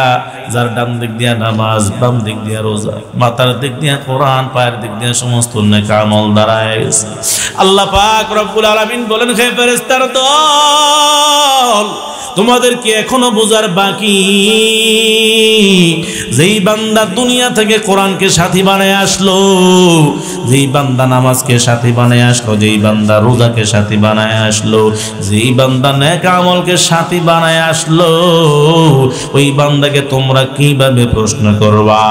যার ডান দিক দিয়া নামাজ, বাম দিক দিয়া রোজা, মাথার দিক দিয়া কোরআন, পায়ের দিক দিয়া সমস্ত নেক আমল দাঁড়ায় গেছে। আল্লাহ পাক রব্বুল আলামিন বলেন, হে ফেরেশতার দল, তোমাদের কি এখনো বোঝার বাকি? যেই বান্দা দুনিয়া থেকে কোরআনকে সাথী বানায় আসলো, যেই বান্দা নামাজকে সাথী বানায় আসলো, যেই বান্দা রোজাকে সাথী বানায় আসলো, যেই বান্দা নেক আমলকে সাথী বানায় আসলো, ওই বান্দাকে তোমরা কিভাবে প্রশ্ন করবা?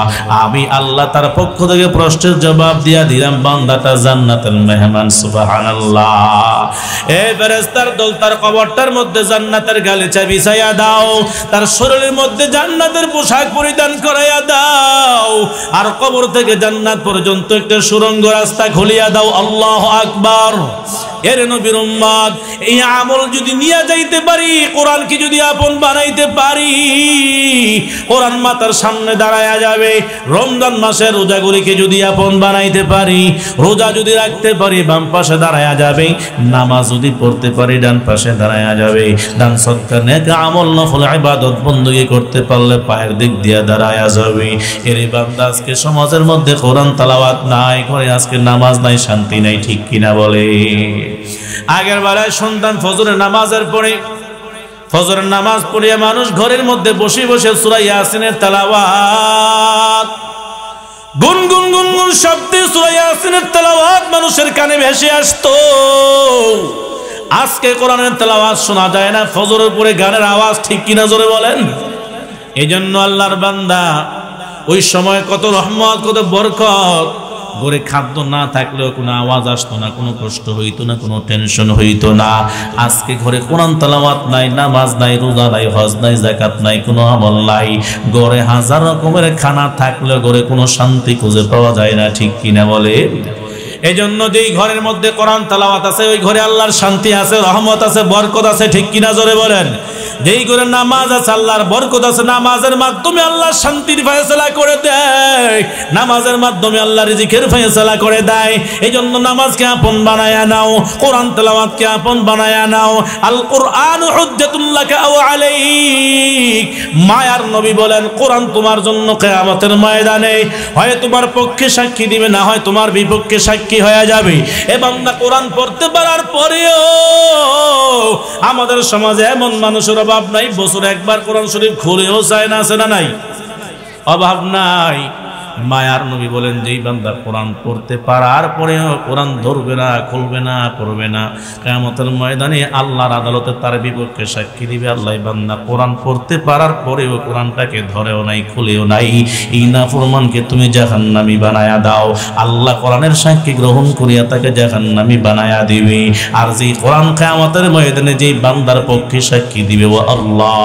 আমি আল্লাহ তার পক্ষ থেকে প্রশ্নের জবাব দিয়া দিলাম, বান্দাটা জান্নাতের মেহমান। সুবহানাল্লাহ। এই ফেরেশতার দল তার কবরটার মধ্যে জান্নাতের গালিচা বিছাইয়া দাও, তার শরীরের মধ্যে জান্নাতের পোশাক পরিধান করাইয়া দাও, আর কবর থেকে জান্নাত পর্যন্ত একটা সুড়ঙ্গ রাস্তা খুলিয়া দাও। আল্লাহু আকবার। এর নবীর উম্মত এই আমল যদি নিয়ে যাইতে পারি, কোরআনকে যদি আপন বানাইতে পারি, কোরআন মাথার সামনে দাঁড়ায়া যাবে। রমজান মাসের রোজাগুলিকে যদি আপন বানাইতে পারি, রোজা যদি রাখতে পারি বাম পাশে দাঁড়ায়া যাবে, নামাজ যদি পড়তে পারি ডান পাশে দাঁড়ায়া যাবে, দান সদকা নেক আমল নফল ইবাদত বندگی করতে পারলে পায়ের দিক দিয়ে দাঁড়ায়া যাবে। এর বান্দা আজকে সমাজের মধ্যে কোরআন তেলাওয়াত নাই, ঘরে আজকে নামাজ নাই, শান্তি নাই, ঠিক কিনা বলে? আগের বেলায় সন্তান ফজরের নামাজের পরে, ফজরের নামাজ পড়িয়া মানুষ ঘরের মধ্যে বসে বসে সূরা ইয়াসিনের তেলাওয়াত, গুনগুন গুনগুন শব্দে সূরা ইয়াসিনের তেলাওয়াত মানুষের কানে ভেসে আসতো। আজকে কোরআনের তেলাওয়াত শোনা যায় না, ফজরের পরে গানের আওয়াজ, ঠিক কিনা জোরে বলেন? এই জন্য আল্লাহর বান্দা ওই সময় কত রহমত, কত বরকত, ঘরে খাদ্য না থাকলেও কোনো আওয়াজ আসতো না, কোনো কষ্ট হইতো না, কোনো টেনশন হইতো না। আজকে ঘরে কোরআন তেলাওয়াত নাই, নামাজ নাই, রোজা নাই, হজ নাই, যাকাত নাই, কোনো আমল নাই, ঘরে হাজার রকমের খানা থাকলেও ঘরে কোনো শান্তি খুঁজে পাওয়া যায় না, ঠিক কিনা বলে? এজন্য যেই ঘরের মধ্যে কোরআন তেলাওয়াত আছে ওই ঘরে আল্লাহর শান্তি আছে, রহমত আছে, বরকত আছে, ঠিক কিনা জোরে বলেন? যেই ঘরে নামাজ আছে আল্লাহর বরকত আছে, নামাজের মাধ্যমে আল্লাহ শান্তির ফয়সালা করে দেয়, নামাজের মাধ্যমে আল্লাহ রিজিকের ফয়সালা করে দেয়। এজন্য নামাজকে আপন বানায়া নাও, কোরআন তেলাওয়াতকে আপন বানায়া নাও। আল কোরআন হুজ্জাতুল লাকা আও আলাইক, মায়ার নবী বলেন কোরআন তোমার জন্য কিয়ামতের ময়দানে হয় তোমার পক্ষে সাক্ষী দিবে, না হয় তোমার বিপক্ষে সাক্ষী হয়ে যাবে। এ বান্দা কোরআন পড়তে পারার পরেও আমাদের সমাজে এমন মানুষের অভাব নাই, বছরে একবার কোরআন শরীফ খুলেও যায় না, আছে না নাই? অভাব নাই। মায়ার নবী বলেন যেই বান্দা কোরআন পড়তে পারার পরেও কোরআন ধরবে না, খুলবে না, পড়বে না, কিয়ামতের ময়দানে আল্লাহর আদালতে তার বিপক্ষে সাক্ষী দিবে। আল্লাহ বান্দা কোরআন পড়তে পারার পরেও কোরআনটাকে ধরেও নাই, খুলেও নাই, এই নাফরমানকে তুমি জাহান্নামী বানায়া দাও। আল্লাহ কোরআনের সাক্ষী গ্রহণ করিয়া তাকে জাহান্নামী বানায়া দিবে। আর যেই কোরআন কিয়ামতের ময়দানে যেই বান্দার পক্ষে সাক্ষী দিবে, ও আল্লাহ,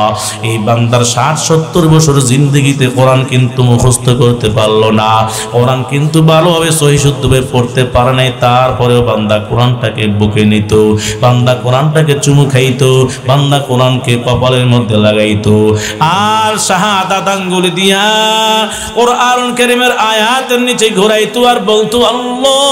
এই বান্দার 60-70 বছর জিন্দেগিতে কোরআন কিন্তু মুখস্থ করতে পারল না, কোরআন কিন্তু ভালোভাবে সহি শুদ্ধভাবে পড়তে পারে নাই, তারপরেও বান্দা কোরআনটাকে বুকে নিত, বান্দা কোরআনটাকে চুমু খাইতো, বান্দা কোরআনকে কপালের মধ্যে লাগাইতো, আর শাহাদাত আঙ্গুল দিয়া কোরআন কারীমের আয়াতের নিচে ঘোরাইতো আর বলতো, আল্লাহ,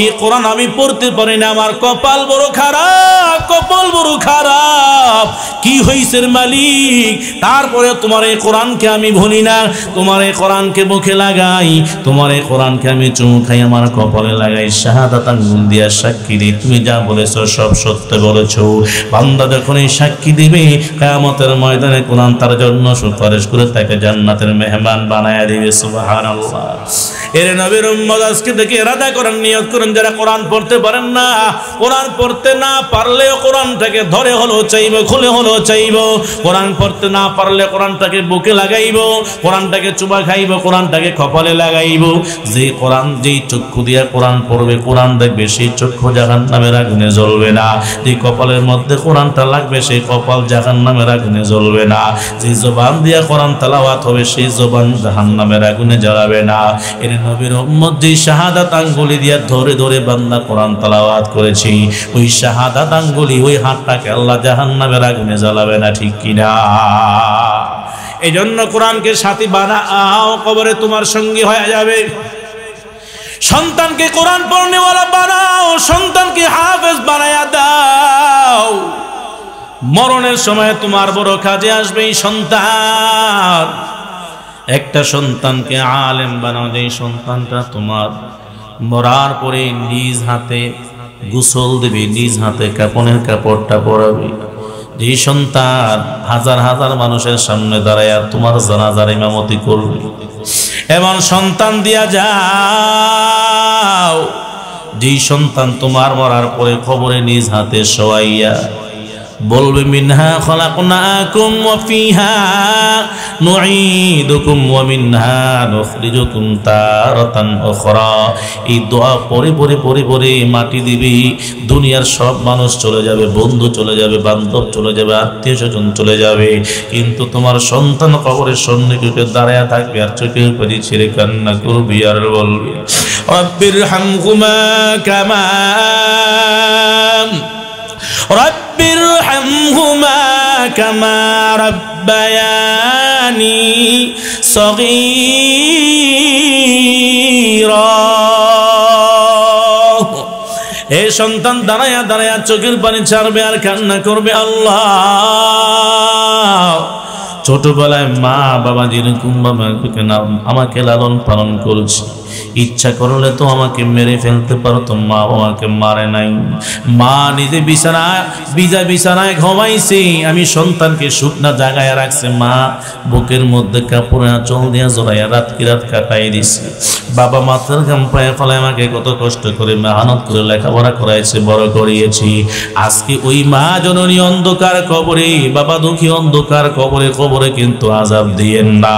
এই কোরআন আমি পড়তে পারি না, আমার কপাল বড় খারাপ, কপাল বড় খারাপ, কি হইছে মালিক? তারপরে তোমার এই কোরআনকে আমি ভুলি না, তোমার এই কোরআনকে মুখে লাগাই, তোমার এই কোরআনকে আমি চুমু খাই, আমার কপালে লাগাই, শাহাদাত আঙ্গুল দিয়া সাক্ষী দিই তুমি যা বলেছো সব সত্য বলেছো। বান্দা যখন এই সাক্ষী দিবে, কিয়ামতের ময়দানে কোরআন তার জন্য সুপারিশ করে তাকে জান্নাতের মেহমান বানায়া দিবে। সুবহানাল্লাহ। এর নবীর উম্মত আজকে থেকে ইরাদা করেন, নিয়ত করেন, যারা কোরআন পড়তে পারেন না, কোরআন পড়তে না পারলেও কোরআনটাকে ধরে হলো চাইব, খুলে হলো চাইব, কোরআন পড়তে না পারলে কোরআনটাকে বুকে লাগাইব, কোরআনটাকে চুমা খাইব, কোরআনটাকে কপালে লাগাইব। যে কোরআন, যেই চক্ষু দিয়া কোরআন পড়বে, কোরআন দেখবে, সেই চক্ষু জাহান্নামের আগুনে জ্বলবে না। যে কপালের মধ্যে কোরআনটা লাগবে, সেই কপাল জাহান্নামের আগুনে জ্বলবে না। যে জবান দিয়া কোরআন তেলাওয়াত হবে, সেই জবান জাহান্নামের আগুনে জ্বালাবে না। এর নবীর উম্মত যেই শাহাদাত আঙ্গুলি দিয়া ধরে ধরে বান্দা কোরআন তেলাওয়াত করেছি, ওই শাহাদাত আঙ্গুলি, ওই হাতটাকে আল্লাহ জাহান্নামের আগুনে জ্বালাবে না, ঠিক কিনা? এই জন্য কোরআনকে সাথী বানাও, কবরে তোমার সঙ্গী হয়ে যাবে। সন্তানকে কোরআন পড়নেওয়ালা বানাও, সন্তানকে হাফেজ বানায়া দাও। মরণের সময় তোমার বড় কাজে আসবে এই সন্তান। একটা সন্তানকে আলেম বানাও, যে সন্তানটা তোমার মরার পরে নিজ হাতে গোসল দেবে, নিজ হাতে কাপনের কাপড়টা পরাবে। যে সন্তান হাজার হাজার মানুষের সামনে দাঁড়ায় তোমার জানাজার ইমামতি করবে, এমন সন্তান দিয়া যাও। যেই সন্তান তোমার মরার পরে কবরে নিজ হাতে শোয়াইয়া বলবে, মিনহা খলাকনাকুম ওয়া ফিহা নুঈদুকুম ওয়া মিনহা নুখরিজুকুম তারাতান উখরা। এই দোয়া পড়ে পড়ে পড়ে পড়ে মাটি দিবি। দুনিয়ার সব মানুষ চলে যাবে, বন্ধু চলে যাবে, বান্ধব চলে যাবে, আত্মীয় স্বজন চলে যাবে, কিন্তু তোমার সন্তান কবরের সন্নিকটে দাঁড়ায় থাকবে আর চোখের পানি ছেড়ে কান্না করবি আর বলবি, রব্বিরহামহুমা কামা রাব্বায়ানি সগীরা। এই সন্তান দাঁড়ায়া দাঁড়ায়া চোখের পানি ছাড়বে আর কান্না করবে, আল্লাহ ছোটবেলায় মা বাবা যেরকম আমাকে লালন পালন করেছে, ইচ্ছা করলে তো আমাকে মেরে ফেলতে পারতো, মা বাবাকে মারে নাই। মা নিজে বিছানায় ঘুমাইছে, আমি সন্তানকে শুকনা জায়গায় রাখছে, মা বুকের মধ্যে কাপড়ে আঁচল দিয়া জড়াইয়া রাত কাটাই দিছে। বাবা মাথার ঘাম পায়ে ফেলে আমাকে কত কষ্ট করে মেহনত করে লেখাপড়া করাইছে, বড় করিয়েছি। আজকে ওই মা জননী অন্ধকার কবরে, বাবা দুঃখী অন্ধকার কবরে কিন্তু আযাব দিয়েন না।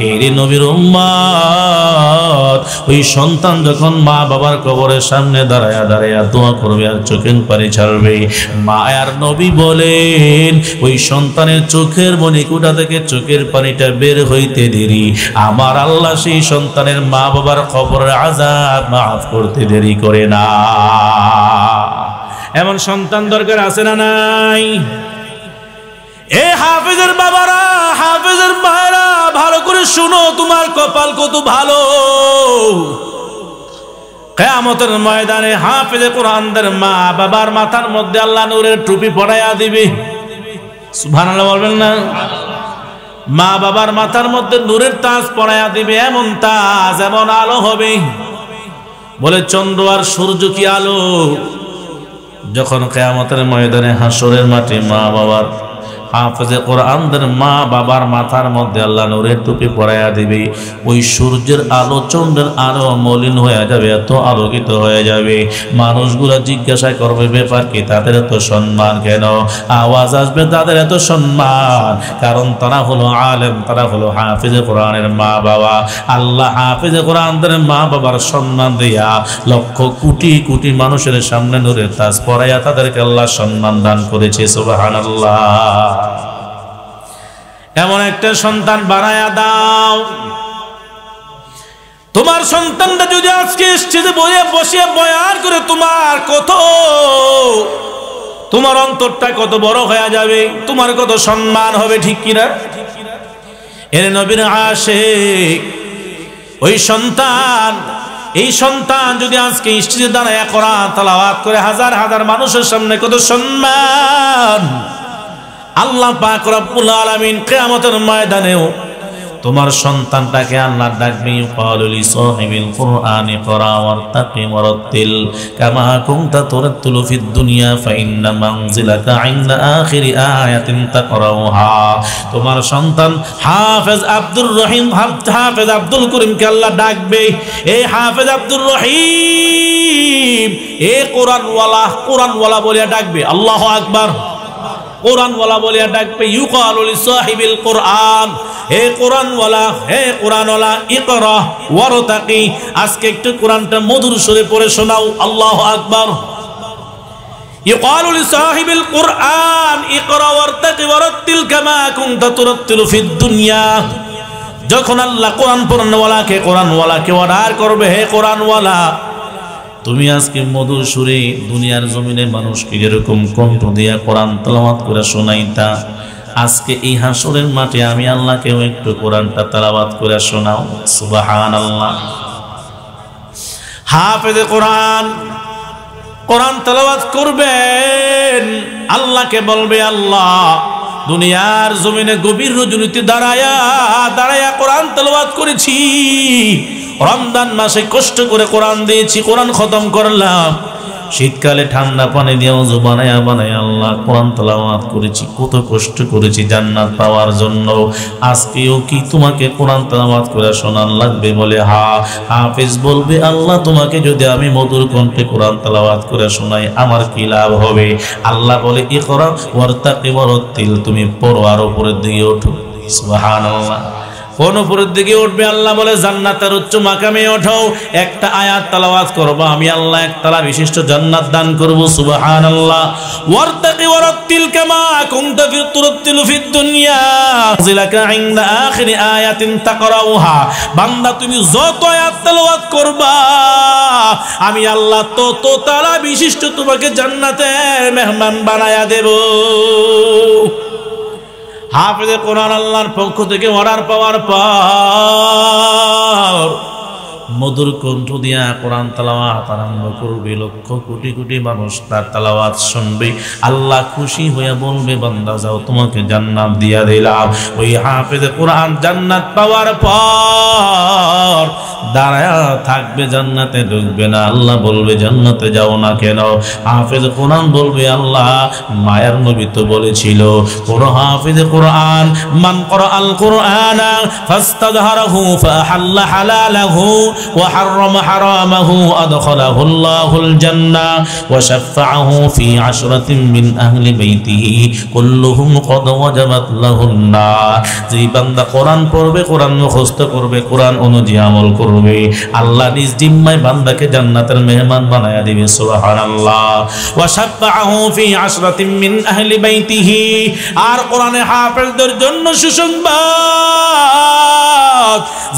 এই নবীর উম্মত, ওই সন্তান যখন মা বাবার কবরের সামনে দাঁড়ায়া দাঁড়ায়া দোয়া করবে আর চোখের পানি ছাড়বে, মায়ার নবী বলেন ওই সন্তানের চোখের মণিকুটা থেকে চোখের পানিটা বের হইতে দেরি, আমার আল্লাহ সেই সন্তানের মা বাবার কবরের আযাব মাফ করতে দেরি করে না। এমন সন্তান দরকার আছে না নাই? এ হাফেজের বাবারা, হাফেজের মায়েরা, ভালো করে শুনো, তোমার কপাল কত ভালো। কিয়ামতের ময়দানে হাফেজে কোরআনদের মা বাবার মাথার মধ্যে আল্লাহ নূরের টুপি পরাইয়া দিবে। সুবহানাল্লাহ বলবেন না? মা বাবার মাথার মধ্যে নূরের তাজ পরাইয়া দিবে, এমন তাজ, এমন আলো হবে বলে চন্দ্র আর সূর্য কি আলো। যখন কিয়ামতের ময়দানে হাসরের মাঠে মা বাবার, হাফেজে কোরআনদের মা বাবার মাথার মধ্যে আল্লাহ নূরের টুপি পরাইয়া দিবে, ওই সূর্যের আলো চন্দ্রের আলো মলিন হয়ে যাবে, এত আলোকিত হয়ে যাবে। মানুষগুলো জিজ্ঞাসা করবে ব্যাপার কি, তাদের এত সম্মান কেন? আওয়াজ আসবে তাদের এত সম্মান, কারণ তারা হলো আলেম, তারা হলো হাফেজে কোরআনের মা বাবা। আল্লাহ হাফেজে কোরআনদের মা বাবার সম্মান দিয়া লক্ষ কোটি কোটি মানুষের সামনে নূরের তাজ পরাইয়া তাদেরকে আল্লাহ সম্মান দান করেছে। সুবহানাল্লাহ। এমন একটা সন্তান বানায়া দাও। তোমার সন্তানটা যদি আজকে স্টেজে বসে বয়ান করে, তোমার কত, তোমার অন্তরটা কত বড় হয়ে যাবে, তোমার কত সম্মান হবে, ঠিক কিনা? এর নবীর আশিক ওই সন্তান, এই সন্তান যদি আজকে স্টেজে দাঁড়ায়া কোরআন তেলাওয়াত করে হাজার হাজার মানুষের সামনে, কত সম্মান। আল্লাহ পাক রব্বুল আলামিন কিয়ামতের ময়দানেও তোমার সন্তানটাকে আল্লাহ ডাকবে, ইউকালু লিসাহিবিল কুরআনি ইকরা ওয়ারতাকি ওয়ারাত্তিল কামা কুনতা তুরাত্তিলু ফিদ দুনিয়া ফাইন্না মানজিলাকা ইনদা আখিরি আয়াতিন তাকরাউহা। তোমার সন্তান হাফেজ আব্দুর রহিম, হাফেজ আব্দুল করিমকে আল্লাহ ডাকবে, এই হাফেজ আব্দুর রহিম, এ কোরআনওয়ালা বলিয়া ডাকবে। আল্লাহু আকবার। কোরআনওয়ালা বলিয়া ডাকবে, ইউকালু লিসাহিবিল কুরআন, হে কোরআনওয়ালা, হে কোরআনওয়ালা, ইকরা ওয়ারতাকি, আজকে একটু কোরআনটা মধুর সুরে পড়ে শোনাও। আল্লাহু আকবার। ইউকালু লিসাহিবিল কুরআন ইকরা ওয়ারতাকি ওয়ারাত্তিল কামা কুনতা তুরাত্তিলু ফিদ দুনিয়া। যখন আল্লাহ কোরআনওয়ালাকে অর্ডার করবে, হে কোরআনওয়ালা, তুমি আজকে মধুর সুরে দুনিয়ার জমিনে মানুষকে যেরকম কণ্ঠ দিয়া কোরআন তেলাওয়াত করে শোনাইতা, আজকে এই হাসরের মাঠে আমি আল্লাহকেও একটু কোরআনটা তেলাওয়াত করে শোনাও। সুবহানাল্লাহ। হাফেজে কোরআন কোরআন তেলাওয়াত করবেন, আল্লাহকে বলবে, আল্লাহ দুনিয়ার জমিনে গভীর রজনীতে দাঁড়ায়া দাঁড়ায়া কোরআন তেলাওয়াত করেছি, রমজান মাসে কষ্ট করে কোরআন দিয়েছি, কোরআন খতম করলাম, শীতকালে ঠান্ডা পানি দিয়ে ওযু বানায়া আল্লাহ কোরআন তেলাওয়াত করেছি, কত কষ্ট করেছি জান্নাত পাওয়ার জন্য। আজকেও কি তোমাকে কোরআন তেলাওয়াত করে শোনান লাগবে? বলে হাফেজ বলবে, আল্লাহ তোমাকে যদি আমি মধুর কণ্ঠে কোরআন তেলাওয়াত করে শোনাই আমার কি লাভ হবে? আল্লাহ বলে, ইকরা ওয়ারতাকি ওয়ারাত্তিল, তুমি পড়ো আর উপরের দিকে ওঠো। সুবহানাল্লাহ। কোন উপরের দিকে উঠবে? আল্লাহ বলে, জান্নাতের উচ্চ মাকামে ওঠো, একটা আয়াত তেলাওয়াত করবা, আমি আল্লাহ একতলা বিশিষ্ট জান্নাত দান করব। সুবহানাল্লাহ। ওয়ারতাকি ওয়ারাত্তিল কামা কুনতা তুরাত্তিলু ফিদ দুনিয়া জিলাকা ইনদা আখিরি আয়াতিন তাকরাউহা। বান্দা তুমি যত আয়াত তেলাওয়াত করবা আমি আল্লাহ তত তাআলা বিশিষ্ট তোমাকে জান্নাতের মেহমান বানায়া দেব। হাফেজে কোরআন আল্লাহর পক্ষ থেকে অর্ডার পাওয়ার পর মধুর কণ্ঠ দিয়া কোরআন তেলাওয়াত আরম্ভ করবে। লক্ষ কোটি কোটি মানুষ তার তেলাওয়াত শুনবে। আল্লাহ খুশি হয়ে বলবে, বান্দা যাও, তোমাকে জান্নাত দিয়া দিলাম। ওই হাফেজে কোরআন জান্নাত পাওয়ার পর দাঁড়ায়া থাকবে, জান্নাতে ঢুকবে না। আল্লাহ বলবে, জান্নাতে যাও না কেন? হাফেজে কোরআন বলবে, আল্লাহ মায়ার নবী তো বলেছিল, কোন হাফেজে কোরআন মান ক্বরাআল কুরআনা ফাস্তাযহারাহু ফাহাল্লা হালালাহু وحرم حرامه أدخله الله الجنة وشفعه في 10 من أهل بيته كلهم قد وجبت له النار। যেই বান্দা কোরআন পড়বে, কোরআন মুখস্থ করবে, কোরআন অনুযায়ী আমল করবে, আল্লাহ নিজ জিম্মায় বান্দাকে জান্নাতের মেহমান বানায়া দিবে। সুবহানাল্লাহ। وشفعه في 10 من أهل بيته। আর কোরআনে হাফেজদের জন্য সুসংবাদ,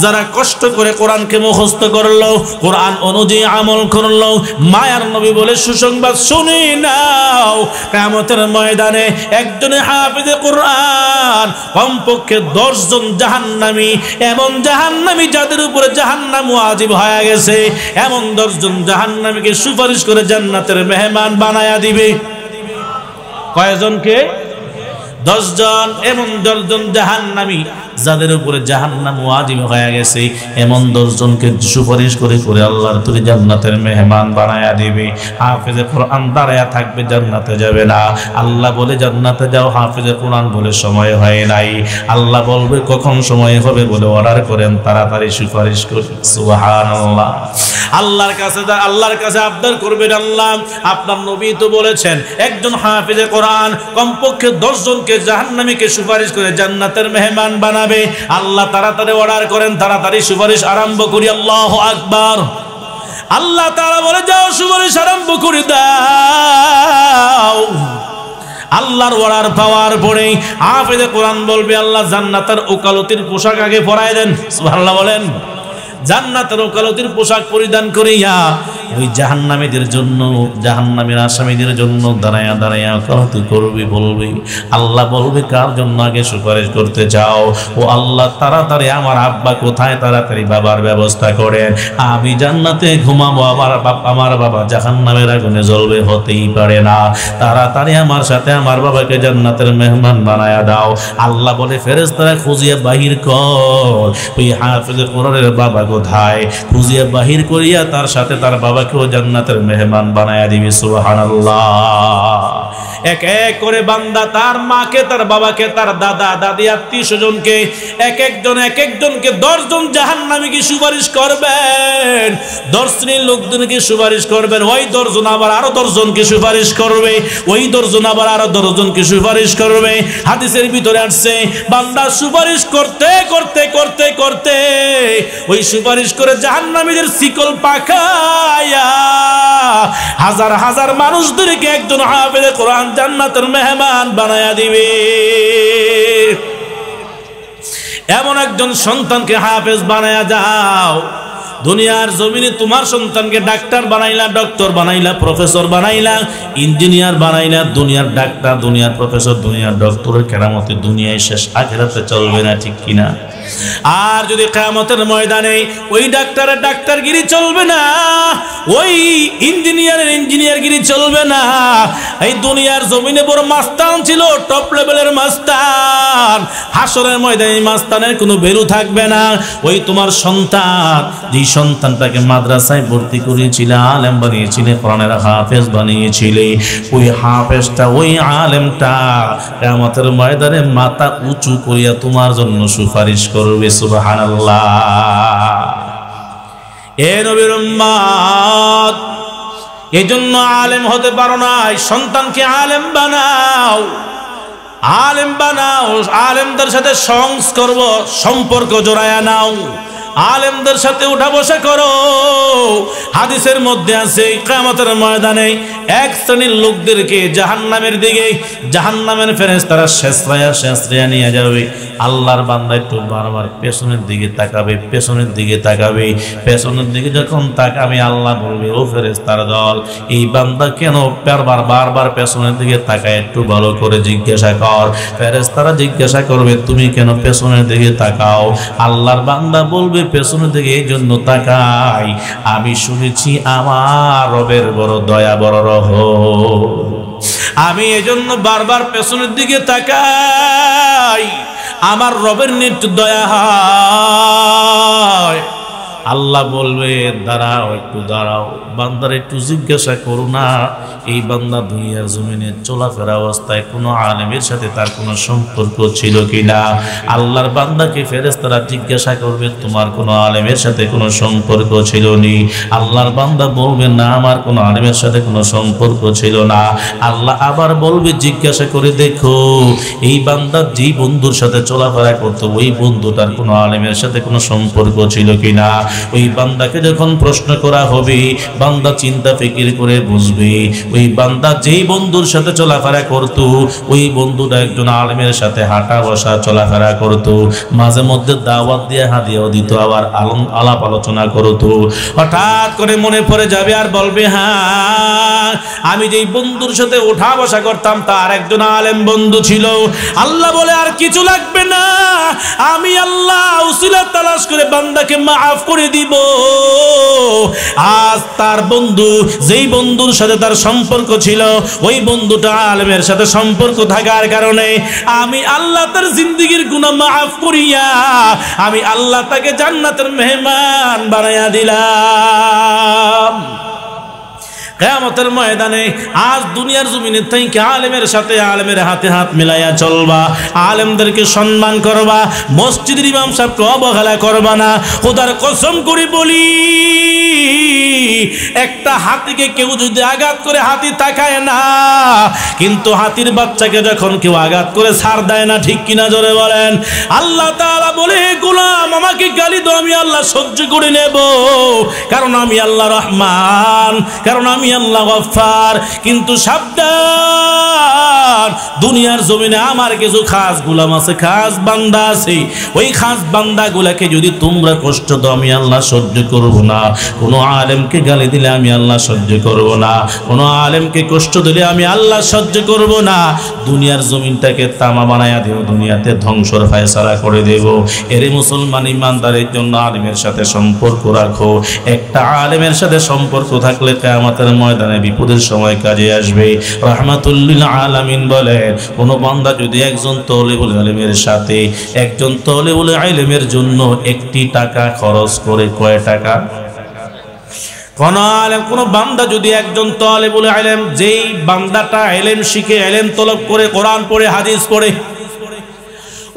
যারা কষ্ট করে কোরআনকে মুখস্থ করলো, কোরআন অনুযায়ী আমল করলো, মায়ার নবী বলে সুসংবাদ শুনে নাও, কিয়ামতের ময়দানে একজন হাফেজে কোরআন কমপক্ষে 10 জন জাহান্নামী, এমন জাহান্নামী যাদের উপরে জাহান্নাম ওয়াজিব হয়ে গেছে, এমন 10 জন জাহান্নামীকে সুপারিশ করে জান্নাতের মেহমান বানায়া দিবে। কয়জনকে? 10 জন। এমন 10 জন জাহান্নামী যাদের উপরে জাহান্নাম ওয়াজিব হয়ে গেছে, এমন 10 জনকে সুপারিশ করে করে আল্লাহর তৈরি জান্নাতের মেহমান বানায়া দিবে। হাফেজে কোরআন দাঁড়ায়া থাকবে, জান্নাতে যাবে না। আল্লাহ বলে জান্নাতে যাও, হাফেজে কোরআন বলে সময় হয় নাই। আল্লাহ বলবে কখন সময় হবে বলে অর্ডার করেন, তাড়াতাড়ি সুপারিশ করুন। সুবহানাল্লাহ। আল্লাহর কাছে আবদার করবেন, আল্লাহ আপনার নবী তো বলেছেন একজন হাফেজে কোরআন কমপক্ষে 10 জনকে জাহান্নামীকে সুপারিশ করে জান্নাতের মেহমান বানাবে। আল্লাহ তাড়াতাড়ি অর্ডার করেন, তাড়াতাড়ি সুপারিশ আরম্ভ করি। আল্লাহু আকবার। আল্লাহ তাআলা বলে, যাও সুপারিশ আরম্ভ করে দাও। আল্লাহর অর্ডার পাওয়ার পরে হাফেজে কোরআন বলবে, আল্লাহ জান্নাতের ওকালতির পোশাক আগে পরায় দেন। সুবহানাল্লাহ বলেন। জান্নাতের ওকালতির পোশাক পরিধান করিয়া ওই জাহান্নামীদের জন্য, জাহান্নামের আসামীদের জন্য দাঁড়ায়া দাঁড়ায়া ওকালতি করবে। বলবে, আল্লাহ বলবে, কার জন্য আগে সুপারিশ করতে চাও? ও আল্লাহ, তাড়াতাড়ি আমার আব্বা কোথায়, তাড়াতাড়ি বাবার ব্যবস্থা করেন, আমি জান্নাতে ঘুমাবো, আমার বাবা জাহান্নামের আগুনে জ্বলবে, হতেই পারে না। তাড়াতাড়ি আমার সাথে আমার বাবাকে জান্নাতের মেহমান বানায়া দাও। আল্লাহ বলে, ফেরেশতারা খুঁজিয়া বাহির কর, ওই হাফেজে কোরআনের বাবা কোথায়, খুঁজিয়া বাহির করিয়া তার সাথে তার বাবাকেও জান্নাতের মেহমান বানায়া দিবে। সুবহানাল্লাহ। এক এক করে বান্দা তার মাকে, তার বাবাকে, তার দাদা দাদি, আত্মীয় স্বজনকে এক একজনকে 10 জন জাহান্নামীকে সুপারিশ করবেন। 10 শ্রেণীর লোকজনকে সুপারিশ করবেন। ওই 10 জন আবার আরো 10 জনকে সুপারিশ করবে, ওই 10 জন আবার আরো 10 জনকে সুপারিশ করবে। হাদিসের ভিতরে আসছে, বান্দা সুপারিশ করতে করতে করতে করতে ওই সুপারিশ করে জাহান্নামীদের শিকল পাকায়া হাজার হাজার মানুষদেরকে একজন হাফেজে কোরআন জান্নাতের মেহমান বানায়া দিবে। এমন একজন সন্তানকে হাফেজ বানায়া যাও। দুনিয়ার জমিনে তোমার সন্তানকে ডাক্তার বানাইলা, ডক্টর বানাইলা, প্রফেসর বানাইলা, ইঞ্জিনিয়ার বানাইলা। দুনিয়ার ডাক্তার, দুনিয়ার প্রফেসর, দুনিয়ার ডক্টরের কেরামতে দুনিয়ায় শেষ, আখিরাতে চলবে না, ঠিক কিনা? আর যদি কিয়ামতের ময়দানে ওই ডাক্তারের ডাক্তারগিরি চলবে না, ওই ইঞ্জিনিয়ারের ইঞ্জিনিয়ারগিরি চলবে না। এই দুনিয়ার জমিনে বড় মাস্তান ছিল, টপ লেভেলের মাস্তান, হাসরের ময়দানে মাস্তানের কোনো ভ্যালু থাকবে না। ওই তোমার সন্তান, যে সন্তানটাকে মাদ্রাসায় ভর্তি করিয়েছিলে, আলেম বানিয়েছিলে, কোরআনের হাফেজ বানিয়েছিলে, ওই হাফেজটা, ওই আলেমটা কিয়ামতের ময়দানে মাথা উঁচু করিয়া তোমার জন্য সুপারিশ করবে। সুবহানাল্লাহ। এ নবীর উম্মত, এজন্য আলেম হতে পারো না, সন্তানকে আলেম বানাও, আলেম বানাও। আলেমদের সাথে সম্পর্ক জোড়ায়া নাও, আলেমদের সাথে উঠা বসা করো, হাদিসের মধ্যে আছে কিয়ামতের ময়দানে এক শ্রেণীর লোকদেরকে জাহান্নামের দিকে জাহান্নামের ফেরেশতারা শেষরায়া নিয়ে যাবে। আল্লাহর বান্দা একটু বারবার পেছনের দিকে তাকাবে, পেছনের দিকে তাকাবে। পেছনের দিকে যখন তাকাবে আল্লাহ বলবে, ও ফেরেশতার দল, এই বান্দা কেন বারবার পেছনের দিকে তাকায়, একটু ভালো করে জিজ্ঞাসা কর। ফেরেশতারা জিজ্ঞাসা করবে, তুমি কেন পেছনের দিকে তাকাও? আল্লাহর বান্দা বলবে, পেছনের দিকে এই জন্য তাকাই, আমি শুনেছি আমার রবের বড় দয়া, বড় রহম, আমি এজন্য বারবার পেছনের দিকে তাকাই, আমার রবের নিত্য দয়া হয়। আল্লাহ বলবে, দাঁড়াও, একটু দাঁড়াও, বান্দার একটু জিজ্ঞাসা করো না, এই বান্দা দুনিয়ার জমিনে চলাফেরা অবস্থায় কোনো আলেমের সাথে তার কোনো সম্পর্ক ছিল কিনা? আল্লাহর বান্দাকে ফেরেশতারা জিজ্ঞাসা করবে, তোমার কোনো আলেমের সাথে কোনো সম্পর্ক ছিল নি? আল্লাহর বান্দা বলবে, না, আমার কোনো আলেমের সাথে কোনো সম্পর্ক ছিল না। আল্লাহ আবার বলবে, জিজ্ঞাসা করে দেখো, এই বান্দা যেই বন্ধুর সাথে চলাফেরা করতো ওই বন্ধুটার কোনো আলেমের সাথে কোনো সম্পর্ক ছিল কিনা? ওই বান্দাকে যখন প্রশ্ন করা হবে, বান্দা চিন্তা ফিকির করে বুঝবে, ওই বান্দা যেই বন্ধুর সাথে চলাফেরা করত ওই বন্ধুটা একজন আলেমের সাথে হাঁটা বসা চলাফেরা করত, মাঝে মধ্যে দাওয়াত দিয়ে হাদিয়াও দিত, আবার আলাপ আলোচনা করত। হঠাৎ করে মনে পড়ে যাবে আর বলবে, হ্যাঁ, আমি যেই বন্ধুর সাথে ওঠা বসা করতাম তার একজন আলেম বন্ধু ছিল। আল্লাহ বলে, আর কিছু লাগবে না, আমি আল্লাহ উসিলা তালাশ করে বান্দাকে মাফ করে দিব। আজ তার বন্ধু, যেই বন্ধুর সাথে তার সম্পর্ক ছিল ওই বন্ধুটা আলেমের সাথে সম্পর্ক থাকার কারণে আমি আল্লাহ তার জিন্দেগীর গুনাহ মাফ করিয়া আমি আল্লাহ তাকে জান্নাতের মেহমান বানাইয়া দিলাম। কিয়ামতের ময়দানে আজ দুনিয়ার জমিনে থেকে আলেমের সাথে আলেমের হাতে হাত মিলাইয়া চলবা, আলেমদেরকে সম্মান করবা, মসজিদের ইমাম সাহেবকে অবহেলা করবা না। খোদার কসম করে বলি, একটা হাতিকে কেউ যদি আঘাত করে হাতি তাকায় না, কিন্তু হাতির বাচ্চাকে যখন কেউ আঘাত করে ছাড় দেয় না, ঠিক কিনা জোরে বলেন? আল্লাহ তাআলা বলে, গোলাম আমাকে গালি দাও, আমি আল্লাহ সহ্য করে নেব, কারণ আমি আল্লাহ রহমান, কারণ আমি আল্লাহ গফফার। কিন্তু সাবধান, দুনিয়ার জমিনে আমার কিছু খাস গোলাম আছে, খাস বান্দা আছে, ওই খাস বান্দাগুলাকে যদি তোমরা কষ্ট দাও আমি আল্লাহ সহ্য করব না। কোনো আলেমকে গালি দিলে আমি আল্লাহ সহ্য করব না, কোনো আলেমকে কষ্ট দিলে আমি আল্লাহ সহ্য করব না। দুনিয়ার জমিনটাকে তামা বানায়া দেব, দুনিয়াতে ধ্বংসর ফায়সালা করে দেব। এর মুসলমান ইমানদারের জন্য আলেমের সাথে সম্পর্ক রাখো। একটা আলেমের সাথে সম্পর্ক থাকলে কিয়ামতের ময়দানে বিপদের সময় কাজে আসবে। রাহমাতুল্লিল আলামিন বলেন, কোন বান্দা যদি একজন তলিবুল ইলমের সাথে একজন তলিবুল ইলমের জন্য একটি টাকা খরচ করে, কয় টাকা? কোন বান্দা যদি একজন তলিবুল ইলম, যেই বান্দাটা ইলম শিখে, ইলম তলব করে, কোরআন পড়ে, হাদিস পড়ে,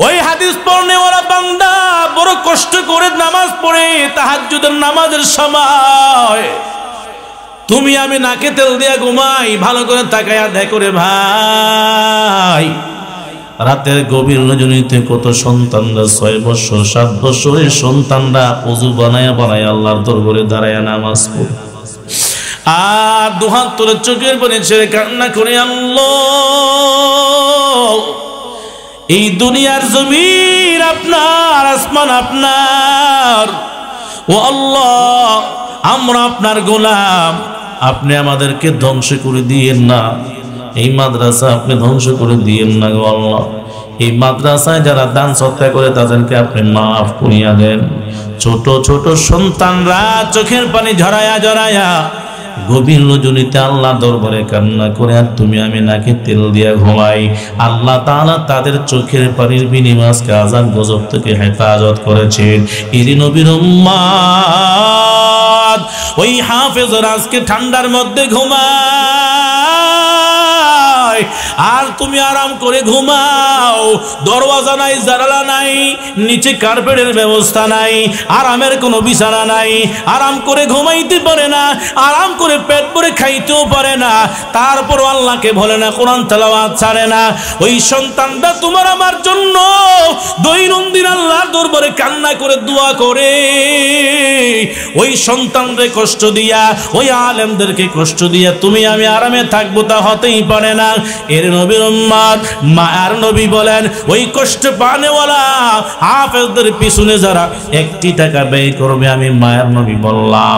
ওই হাদিস পড়নে ওরা বান্দা বড় কষ্ট করে নামাজ পড়ে, তাহাজ্জুদের নামাজের সময় তুমি আমি নাকে তেল দিয়া ঘুমাই, ভালো করে তাকায়া দেখো রে ভাই, রাতের গভীর রজনীতে কত সন্তানরা 6 বছর 7 বছরের সন্তানরা ওযু বানায়া আল্লাহর দরবারে দাঁড়ায়া নামাজ পড়ে, আর দুহাত তুলে চোখের পানি ছেড়ে কান্না করে, আল্লাহ এই দুনিয়ার জমিন আপনার, আসমান আপনার, ও আল্লাহ আমরা আপনার গোলাম, আপনি আমাদেরকে ধ্বংস করে দিয়েন না, এই মাদ্রাসা আপনি ধ্বংস করে দিয়েন না গো আল্লাহ। এই মাদ্রাসায় যারা দান সৎকার করে তাদেরকে আপনি মাফ করিয়া দেন। ছোট ছোট সন্তানরা চোখের পানি ঝরায়া গভীর রজনীতে আল্লাহ দরবারে কান্না করে, আর তুমি আমি নাকি তেল দিয়া ঘুমাই। আল্লাহ তাআলা তাদের চোখের পানির বিনিময়ে আজকে আযাব গজব থেকে হেফাজত করেছেন। এরই নবীর উম্মত ওই হাফেজরা আজকে ঠান্ডার মধ্যে ঘুমায়, আর তুমি আরাম করে ঘুমাও। দরওয়াজা নাই, জানালা নাই, নিচে কার্পেটের ব্যবস্থা নাই, আরামের কোনো বিছানা নাই, আরাম করে ঘুমাইতে পারে না, আরাম করে পেট ভরে খাইতেও পারে না, তারপর আল্লাহকে বলে না, কোরআন তেলাওয়াত ছাড়ে না। ওই সন্তানটা তোমার আমার জন্য দৈনন্দিন আল্লাহর দরবারে কান্না করে দোয়া করে। ওই সন্তানরে কষ্ট দিয়া, ওই আলেমদেরকে কষ্ট দিয়া তুমি আমি আরামে থাকবো, তা হতেই পারে না। এর নবীর উম্মত মায়ার নবী বলেন, ওই কষ্ট পানেওয়ালা হাফেজদের পিছনে যারা একটি টাকা ব্যয় করবে, আমি মায়ার নবী বললাম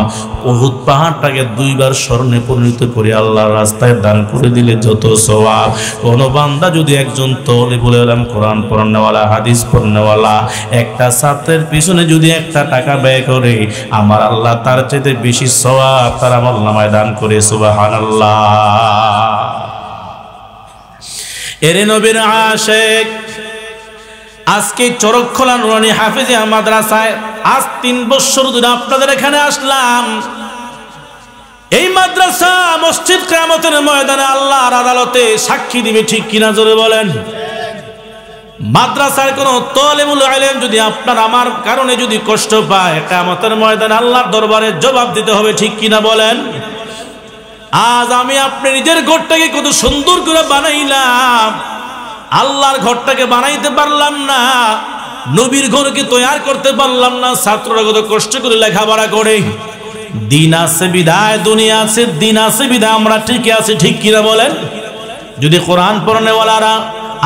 উহুদ পাহাড়টাকে 2 বার স্বর্ণে পরিণত করে আল্লাহর রাস্তায় দান করে দিলে যত সওয়াব। কোন বান্দা যদি একজন তলিবুল ইলম, কোরআন পড়নেওয়ালা, হাদিস পড়নেওয়ালা একটা ছাত্রের পিছনে যদি 1 টাকা ব্যয় করে, আমার আল্লাহ তার চাইতে বেশি সওয়াব তার আমলনামায় দান করে। সুবহানাল্লাহ। এরে নবীর আশিক, আজকে চরকখোলা নুরানি হাফেজিয়া মাদ্রাসায় আজ 3 বছর ধরে আপনাদের এখানে আসলাম। এই মাদ্রাসা মসজিদ কিয়ামতের ময়দানে আল্লাহর আদালতে সাক্ষী দিবে, ঠিক কিনা জোরে বলেন। মাদ্রাসার কোন তালিবুল ইলম যদি আপনার আমার কারণে যদি কষ্ট পায়, কিয়ামতের ময়দানে আল্লাহর দরবারে জবাব দিতে হবে, ঠিক কিনা বলেন। আজ আমি আপনি নিজের ঘরটাকে কত সুন্দর করে বানাইলাম, আল্লাহর ঘরটাকে বানাইতে পারলাম না, নবীর ঘরকে তৈরি করতে পারলাম না। ছাত্ররা কত কষ্ট করে লেখাপড়া করে, দিন আছে বিদায় দুনিয়া আছে, দিন আছে বিদায় আমরা ঠিকই আছি, ঠিক কিনা বলেন। যদি কোরআন পড়নেওয়ালারা,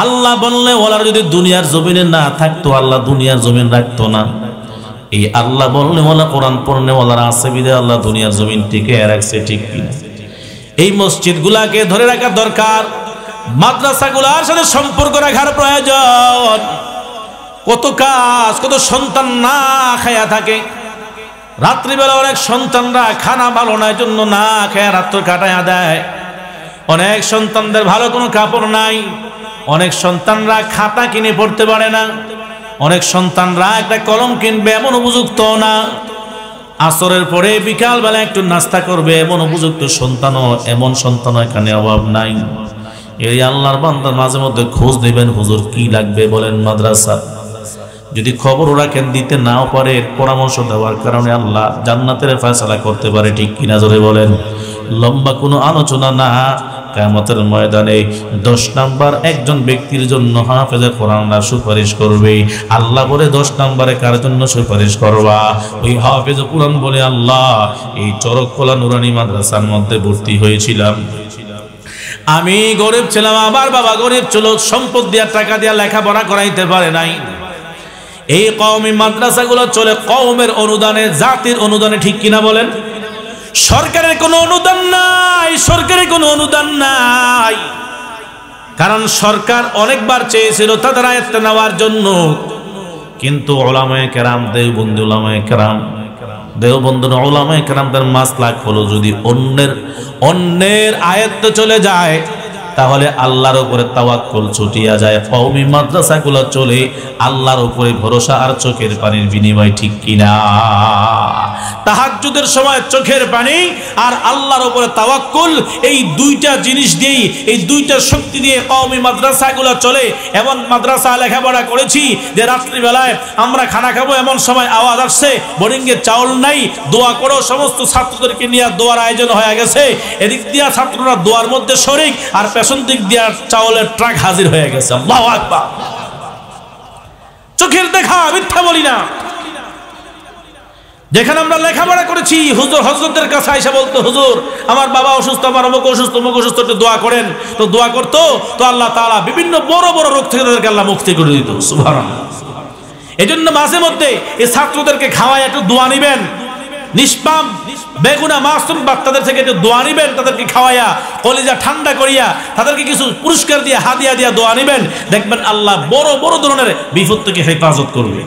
আল্লাহ বললে ওয়ালারা যদি দুনিয়ার জমিনে না থাকতো, আল্লাহ দুনিয়ার জমিন রাখতো না। এই আল্লাহ বললে ওয়ালা, কোরআন পড়নেওয়ালারা আছে বিদায় আল্লাহ দুনিয়ার জমিন টিকে রাখছে, ঠিক কিনা। এই মসজিদগুলাকে ধরে রাখা দরকার, মাদ্রাসাগুলোর সাথে সম্পর্ক রাখার প্রয়োজন। কত কাজ, কত সন্তান না খায়া থাকে, রাত্রিবেলা অনেক সন্তানরা খানা ভালো নাই জন্য না খায়া রাত্র কাটায়া দেয়। অনেক সন্তানদের ভালো কোনো কাপড় নাই, অনেক সন্তানরা খাতা কিনে পড়তে পারে না, অনেক সন্তানরা একটা কলম কিনবে এমন উপযুক্ত না, আসরের পরে বিকাল বেলা একটু নাস্তা করবে এমন উপযুক্ত সন্তানও, এমন সন্তানও এখানে অভাব নাই। এই আল্লাহর বান্দা মাঝে মধ্যে খোঁজ নেবেন, হুজুর কি লাগবে বলেন মাদ্রাসা। যদি খবর রাখেন, দিতে নাও পারে, পরামর্শ দেওয়ার কারণে আল্লাহ জান্নাতের ফয়সালা করতে পারে, ঠিক কিনা জোরে বলেন। লম্বা কোনো আলোচনা না, কিয়ামতের ময়দানে 10 নাম্বার একজন ব্যক্তির জন্য হাফেজে কোরআনরা সুপারিশ করবে। আল্লাহ বলে 10 নাম্বারে কার জন্য সুপারিশ করবা? ওই হাফেজে কোরআন বলে, আল্লাহ এই চরকখোলা নুরানি মাদ্রাসার মধ্যে ভর্তি হয়েছিলাম, আমি গরিব ছিলাম, আমার বাবা গরিব ছিল, সম্পদ দিয়া টাকা দিয়া লেখাপড়া করাইতে পারে নাই। এই কওমি মাদ্রাসাগুলো চলে কওমের অনুদানে, জাতির অনুদানে, ঠিক কিনা বলেন। সরকারের কোনো অনুদান নাই, সরকারের কোনো অনুদান নাই, কারণ সরকার অনেকবার চেয়েছিল তাদের আয়াত নেওয়ার জন্য, কিন্তু উলামায়ে কেরাম, দেওবন্দি উলামায়ে কেরাম, দেওবন্দির উলামায়ে কেরামদের মাসলাক হলো, যদি অন্যের আয়াত চলে যায় তাহলে আল্লাহর উপরে তাওয়াক্কুল ছুটিয়া যায়। কওমি মাদ্রাসাগুলো চলে আল্লাহর উপরে ভরসা আর চোখের পানির বিনিময়, ঠিক কিনা। তাহাজ্জুদের সময় চোখের পানি আর আল্লাহর উপরে তাওয়াক্কুল, এই 2টা জিনিস দিয়েই, এই 2টা শক্তি দিয়ে কওমি মাদ্রাসাগুলো চলে। এমন মাদ্রাসা লেখাপড়া করেছি যে রাত্রিবেলায় আমরা খানা খাবো, এমন সময় আওয়াজ আসছে বোরিংয়ে চাউল নাই, দোয়া করো। সমস্ত ছাত্রদেরকে নিয়ে দোয়ার আয়োজন হয়ে গেছে, এদিক দিয়া ছাত্ররা দোয়ার মধ্যে শরিক, আর পেছন দিক দিয়া চাউলের ট্রাক হাজির হয়ে গেছে। আল্লাহু আকবার। চোখের দেখা, মিথ্যা বলি না। যেখানে আমরা লেখাপড়া করেছি, হুজুর হযরতদের কাছে আয়েশা বলতো, হুজুর আমার বাবা অসুস্থ, আমার অমুক অসুস্থ, অমুক অসুস্থ, একটু দোয়া করেন। তো দোয়া করতো, তো আল্লাহ তাআলা বিভিন্ন বড় বড় রোগ থেকে তাদেরকে আল্লাহ মুক্তি করে দিত। সুবহানাল্লাহ। এজন্য মাঝে মধ্যে এই ছাত্রদেরকে খাওয়ায় একটু দোয়া নিবেন, নিষ্পাপ বেগুনা মাসুম বাচ্চাদের থেকে একটু দোয়া নিবেন, তাদেরকে খাওয়াইয়া কলিজা ঠান্ডা করিয়া তাদেরকে কিছু পুরস্কার দিয়ে, হাদিয়া দিয়া দোয়া নিবেন, দেখবেন আল্লাহ বড় বড় ধরনের বিপদ থেকে হেফাজত করবে।